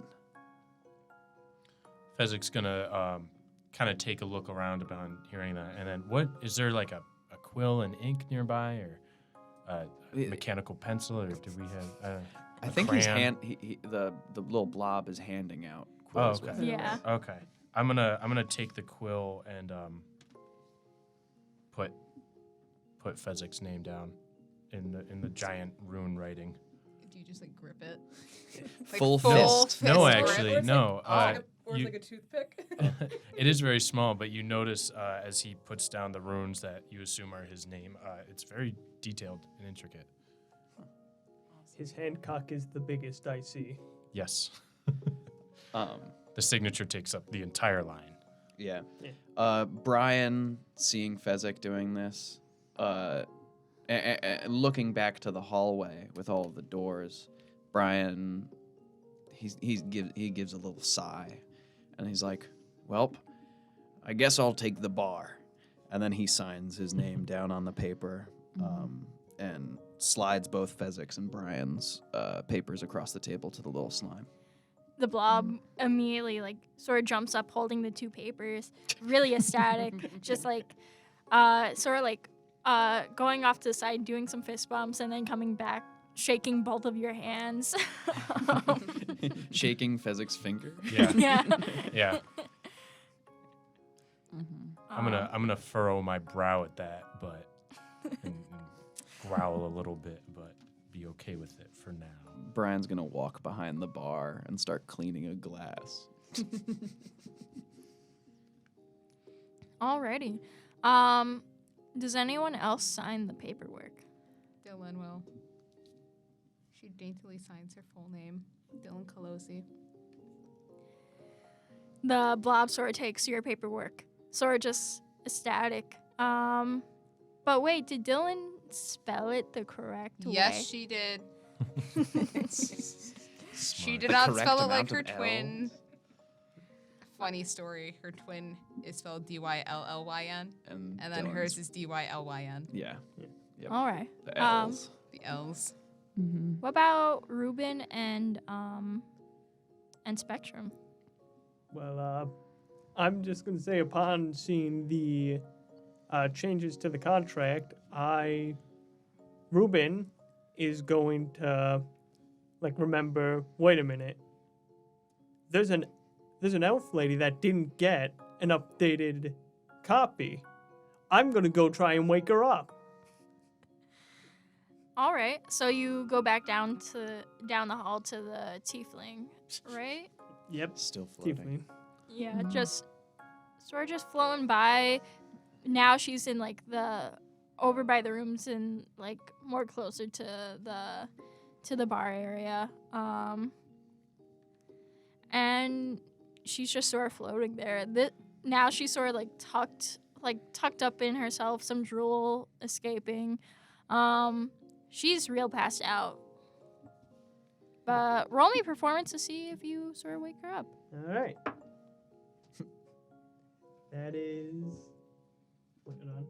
Fezzick's gonna kind of take a look around upon hearing that, and then what is there like a quill and ink nearby, or a mechanical pencil, or do we have? I think crayon? the little blob is handing out Oh, quills. okay. with it. Yeah. Okay. I'm gonna take the quill and put Fezzick's name down in the giant rune writing. Do you just like grip it? Full fist. No, grip? actually, no. Or you- like a toothpick. It is very small, but you notice as he puts down the runes that you assume are his name. It's very detailed and intricate. His Hancock is the biggest I see. Yes. Um, The signature takes up the entire line. yeah. Yeah. Brian, seeing Fezzick doing this, looking back to the hallway with all of the doors, Brian, he gives a little sigh, and he's like, "Welp, I guess I'll take the bar," and then he signs his name down on the paper, and slides both Fezzick's and Brian's papers across the table to the little slime. The blob immediately sort of jumps up holding the two papers, really ecstatic, just sort of going off to the side, doing some fist bumps, and then coming back, shaking both of your hands. Shaking Fezzick's finger. Yeah. Yeah. Yeah. I'm gonna furrow my brow at that, but and growl a little bit, but be okay with it for now. Brian's gonna walk behind the bar and start cleaning a glass. Alrighty. Does anyone else sign the paperwork? Dylyn will. She daintily signs her full name, Dylyn Colosi. The blob sort of takes your paperwork, sort of just ecstatic. But wait, did Dylyn spell it the correct way? Yes, she did. She did The not correct spell it like amount her of twin. Funny story. Her twin is spelled Dylyn, and then Dylan's- hers is Dylyn. Yeah. Yep. All right. The L's. The L's. What about Ruben and Spectrum? Well, I'm just gonna say, upon seeing the changes to the contract, Ruben is going to remember. Wait a minute. There's an elf lady that didn't get an updated copy. I'm gonna go try and wake her up. All right. So you go back down the hall to the tiefling, right? Yep. Still floating. Tiefling. Yeah, just sort of just flowing by. Now she's in the over by the rooms and more closer to the bar area. And she's just sort of floating there. Now she's sort of tucked up in herself, some drool escaping. She's real passed out. But roll me performance to see if you sort of wake her up. All right. That is. Wait, hold on.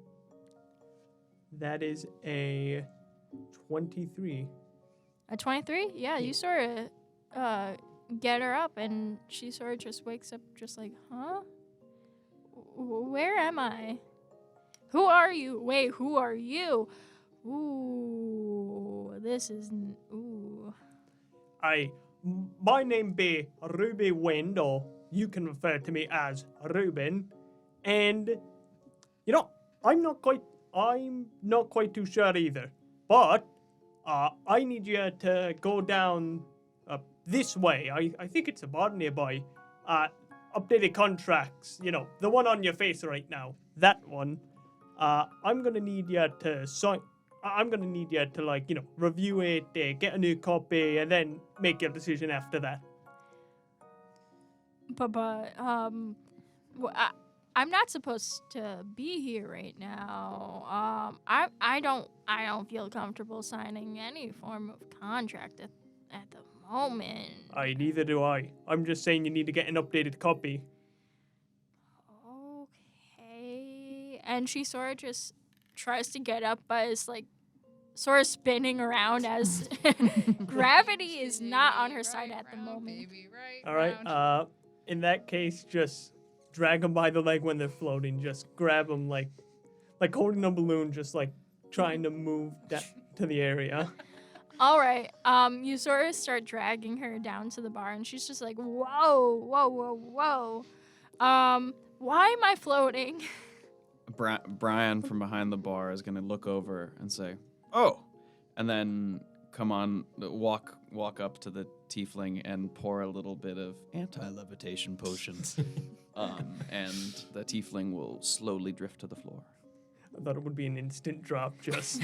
That is a 23. A 23? Yeah, you sort of get her up, and she sort of just wakes up just huh? Where am I? Who are you? Wait, who are you? Ooh, this is... Ooh. My name be Ruby Wind, or you can refer to me as Ruben. And, I'm not quite too sure either. But, I need you to go down this way. I think it's a bar nearby. Updated contracts, the one on your face right now. That one. I'm gonna need you to sign. I'm gonna need you to review it, get a new copy, and then make your decision after that. But I'm not supposed to be here right now. I don't feel comfortable signing any form of contract at the moment. Neither do I. I'm just saying you need to get an updated copy. Okay. And she sort of just tries to get up, but it's sort of spinning around as gravity is not on her side at the moment. Baby, right All right. round. In that case, just drag them by the leg when they're floating. Just grab them like holding a balloon, just like trying to move that to the area. All right. You sort of start dragging her down to the bar, and she's just like, "Whoa, whoa, whoa, whoa. Why am I floating?" Brian from behind the bar is gonna look over and say, "Oh," and then walk up to the tiefling and pour a little bit of anti-levitation potion, and the tiefling will slowly drift to the floor. I thought it would be an instant drop. Just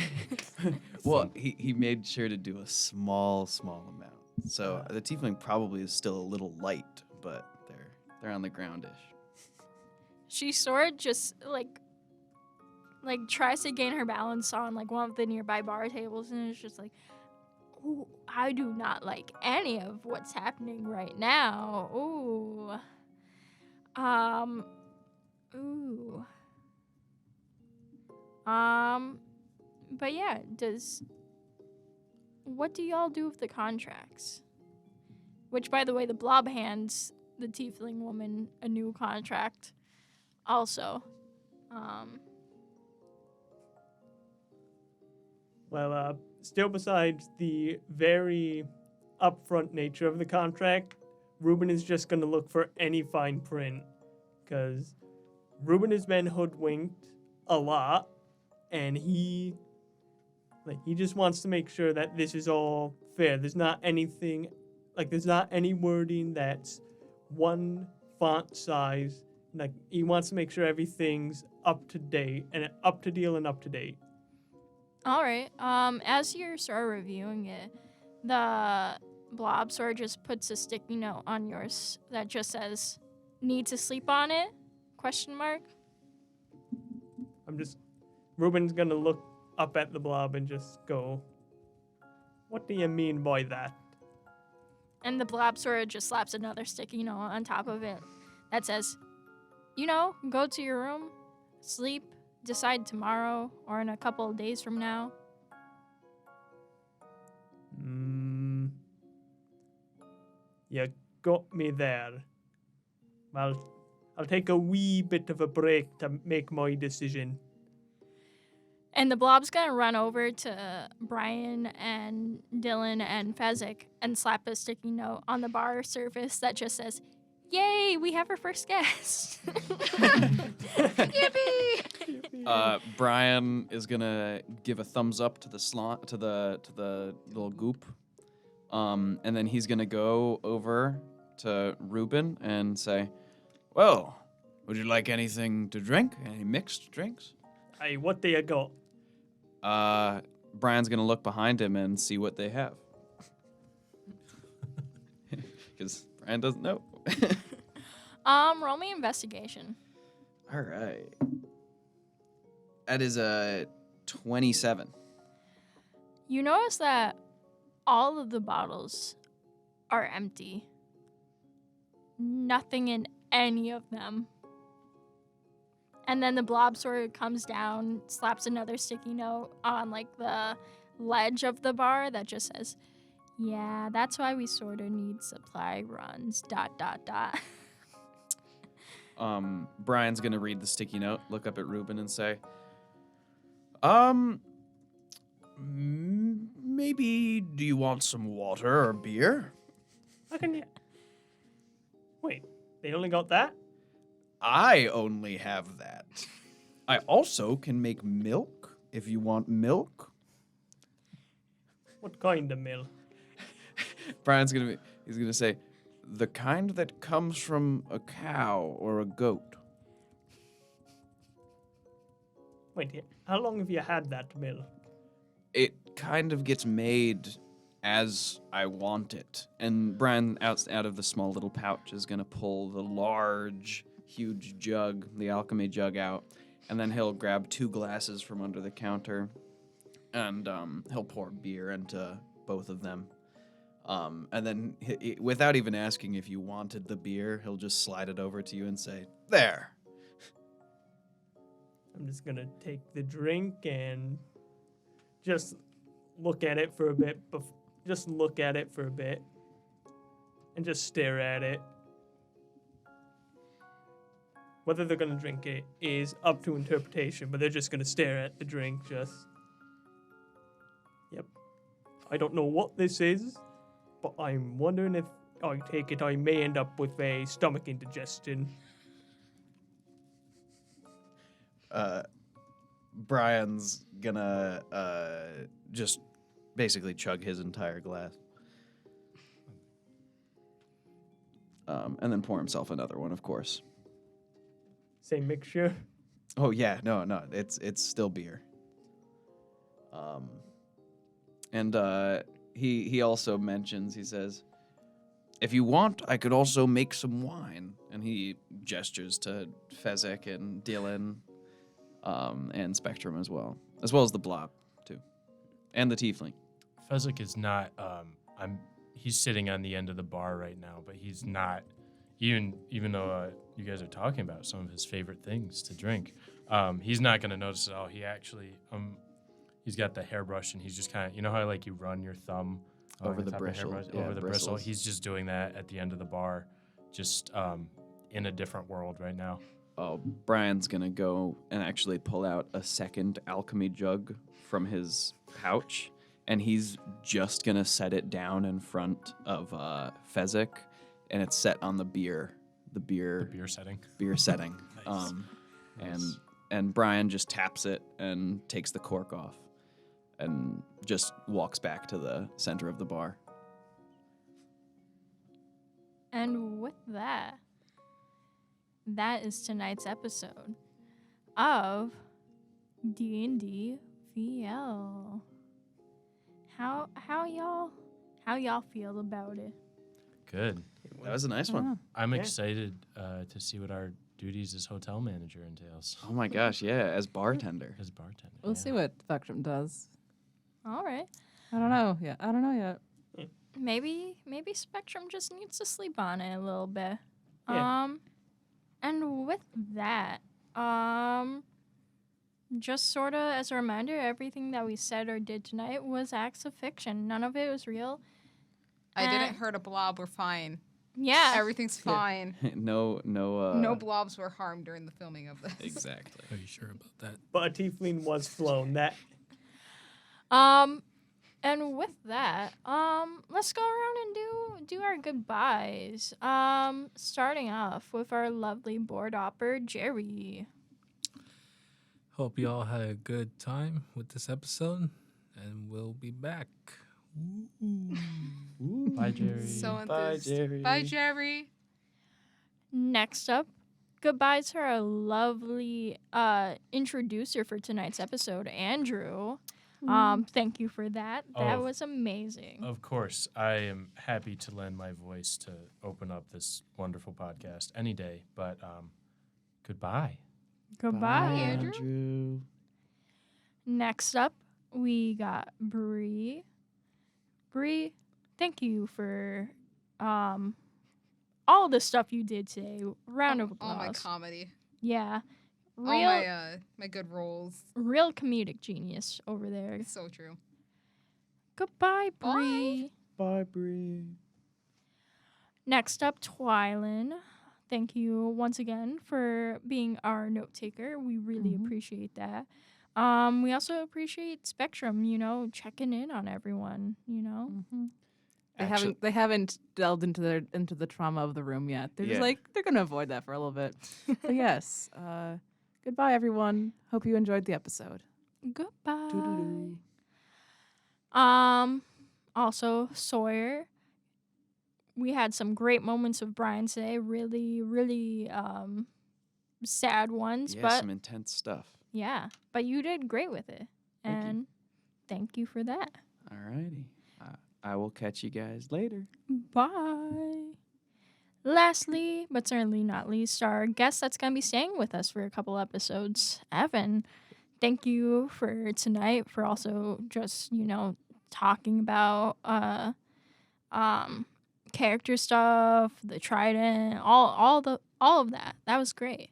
Well, he made sure to do a small amount, so the tiefling probably is still a little light, but they're on the groundish. She sort of just like tries to gain her balance on like one of the nearby bar tables, and it's just like, "Ooh, I do not like any of what's happening right now. Ooh. Ooh. But yeah, what do y'all do with the contracts?" Which, by the way, the blob hands the tiefling woman a new contract also. Well, still besides the very upfront nature of the contract, Ruben is just going to look for any fine print, because Ruben has been hoodwinked a lot, and he just wants to make sure that this is all fair. There's not anything, there's not any wording that's one font size. Like, he wants to make sure everything's up to date and up to deal and up to date. All right. As you're sort of reviewing it, the blob sort of just puts a sticky note on yours that just says, "Need to sleep on it?" ? Ruben's gonna look up at the blob and just go, "What do you mean by that?" And the blob sort of just slaps another sticky note on top of it that says, "Go to your room, sleep, decide tomorrow or in a couple of days from now." You got me there. Well, I'll take a wee bit of a break to make my decision. And the blob's gonna run over to Brian and Dylyn and Fezzick and slap a sticky note on the bar surface that just says, "Yay, we have our first guest." Yippee! Brian is gonna give a thumbs up to the little goop, and then he's gonna go over to Ruben and say, "Well, would you like anything to drink? Any mixed drinks?" Hey, what do you got? Brian's gonna look behind him and see what they have, because Brian doesn't know. Roll me investigation. All right. That is a 27. You notice that all of the bottles are empty. Nothing in any of them. And then the blob sort of comes down, slaps another sticky note on the ledge of the bar that just says, "Yeah, that's why we sort of need supply runs, ... Brian's gonna read the sticky note, look up at Ruben and say, maybe do you want some water or beer? How can you... Wait, they only got that? I only have that. I also can make milk if you want milk. What kind of milk? Brian's he's gonna say, the kind that comes from a cow or a goat. Wait, how long have you had that milk? It kind of gets made as I want it. And Brian, out of the small little pouch, is going to pull the large, huge jug, the alchemy jug out. And then he'll grab 2 glasses from under the counter. And he'll pour beer into both of them. And then, without even asking if you wanted the beer, he'll just slide it over to you and say, "There." I'm just gonna take the drink and just look at it for a bit. Just look at it for a bit. And just stare at it. Whether they're going to drink it is up to interpretation, but they're just going to stare at the drink just. Yep. I don't know what this is, but I'm wondering if I take it I may end up with a stomach indigestion. Brian's gonna just basically chug his entire glass. And then pour himself another one, of course. Same mixture. Oh yeah, no, it's still beer. And he also mentions, he says, if you want, I could also make some wine. And he gestures to Fezzick and Dylyn, and Spectrum as well as the Blob too, and the Tiefling. Fezzick is not. He's sitting on the end of the bar right now, but he's not. Even though you guys are talking about some of his favorite things to drink, he's not going to notice at all. He actually, he's got the hairbrush, and he's just kind of, you know how like you run your thumb Over the top of bristle, hairbrush, yeah, over the bristle. bristles. He's just doing that at the end of the bar, just in a different world right now. Oh, Brian's gonna go and actually pull out a second alchemy jug from his pouch, and he's just gonna set it down in front of Fezzick, and it's set on the beer setting. beer setting. Nice. And Brian just taps it and takes the cork off, and just walks back to the center of the bar. And with that, that is tonight's episode of DnDVL. How y'all feel about it? Good. That was a nice one. I'm Yeah. excited to see what our duties as hotel manager entails. Oh my gosh, yeah, as bartender. As bartender. We'll yeah. see what Spectrum does. All right. I don't know yet. Maybe Spectrum just needs to sleep on it a little bit. Yeah. And with that, just sort of as a reminder, everything that we said or did tonight was acts of fiction. None of it was real. I didn't hurt a blob. We're fine. Yeah. Everything's fine. no. No blobs were harmed during the filming of this. Exactly. Are you sure about that? But a tiefling was flown. That And with that, let's go around and do our goodbyes. Starting off with our lovely board opper, Jerry. Hope you all had a good time with this episode, and we'll be back. Bye, Jerry. So Bye, enthused. Jerry. Bye, Jerry. Next up, goodbyes to our lovely introducer for tonight's episode, Andrew. Thank you for that. That Oh. was amazing. Of course, I am happy to lend my voice to open up this wonderful podcast any day. But goodbye. Goodbye. Andrew. Next up, we got Bree. Bree, thank you for all the stuff you did today. Round of All my applause. comedy. Yeah. All Real my good roles. real comedic genius over there. So true. Goodbye, Bree. Bye, Bree. Next up, Twylen. Thank you once again for being our note taker. We really appreciate that. We also appreciate Spectrum, checking in on everyone, They haven't delved into the trauma of the room yet. They're just Yeah. they're gonna avoid that for a little bit. But yes, goodbye everyone. Hope you enjoyed the episode. Goodbye. Also, Sawyer. We had some great moments with Brian today. Really, really sad ones, Yeah, but some intense stuff. yeah, but you did great with it, Thank you. and thank you for that. Alrighty. I will catch you guys later. Bye. Lastly, but certainly not least, our guest that's going to be staying with us for a couple episodes, Evan. Thank you for tonight, for also just, talking about character stuff, the trident, all of that. That was great.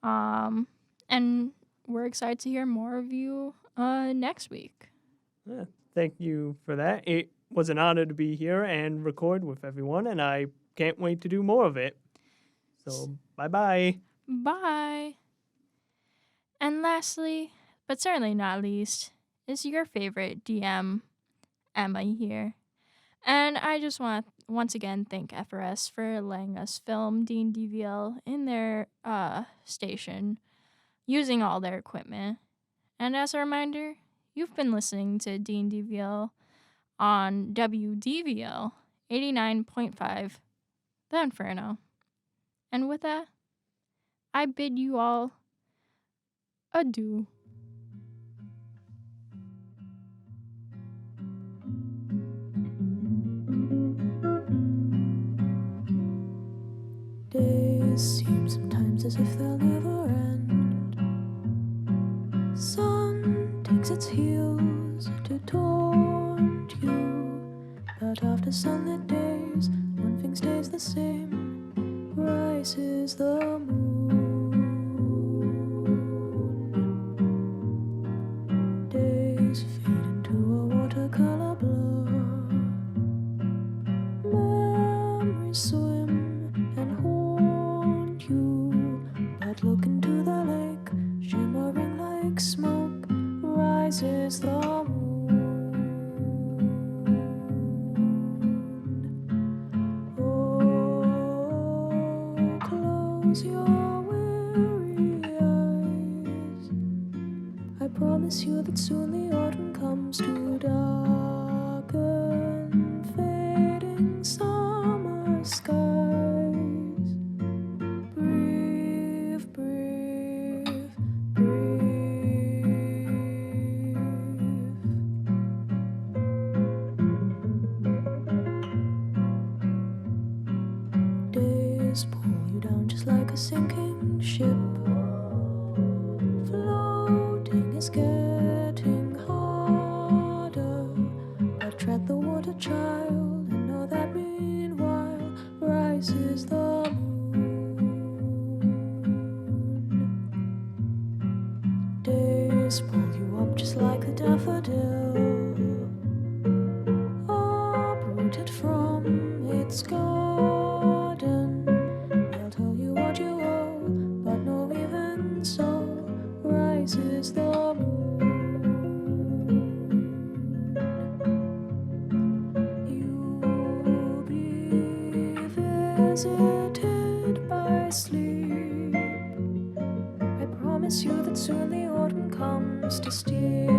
And we're excited to hear more of you next week. yeah, thank you for that. It was an honor to be here and record with everyone, and I can't wait to do more of it. So, bye-bye. Bye. And lastly, but certainly not least, is your favorite DM, Emma here. And I just want to once again thank FRS for letting us film DnDVL in their station using all their equipment. And as a reminder, you've been listening to DnDVL on WDVL 89.5, The Inferno. And with that, I bid you all adieu. Days seem sometimes as if they'll never end. Sun takes its heels to taunt you, but after sunlit days, one thing stays the same. Rises the moon. Days fade into a watercolor blur. Memories swim and haunt you, but look into the lake, shimmering like smoke. Rises the moon. Oh, close your weary eyes. I promise you that soon the autumn comes to darken fading summer skies. Breathe, breathe, breathe. Days pull you down just like a sinking ship. Floating is getting harder, but tread the water, child, and know that meanwhile rises the moon. Days pull you up just like a daffodil, uprooted from its garden. They'll tell you what you owe, but no, even so, rises the moon. You'll be visited by sleep. I promise you that soon the autumn comes to steal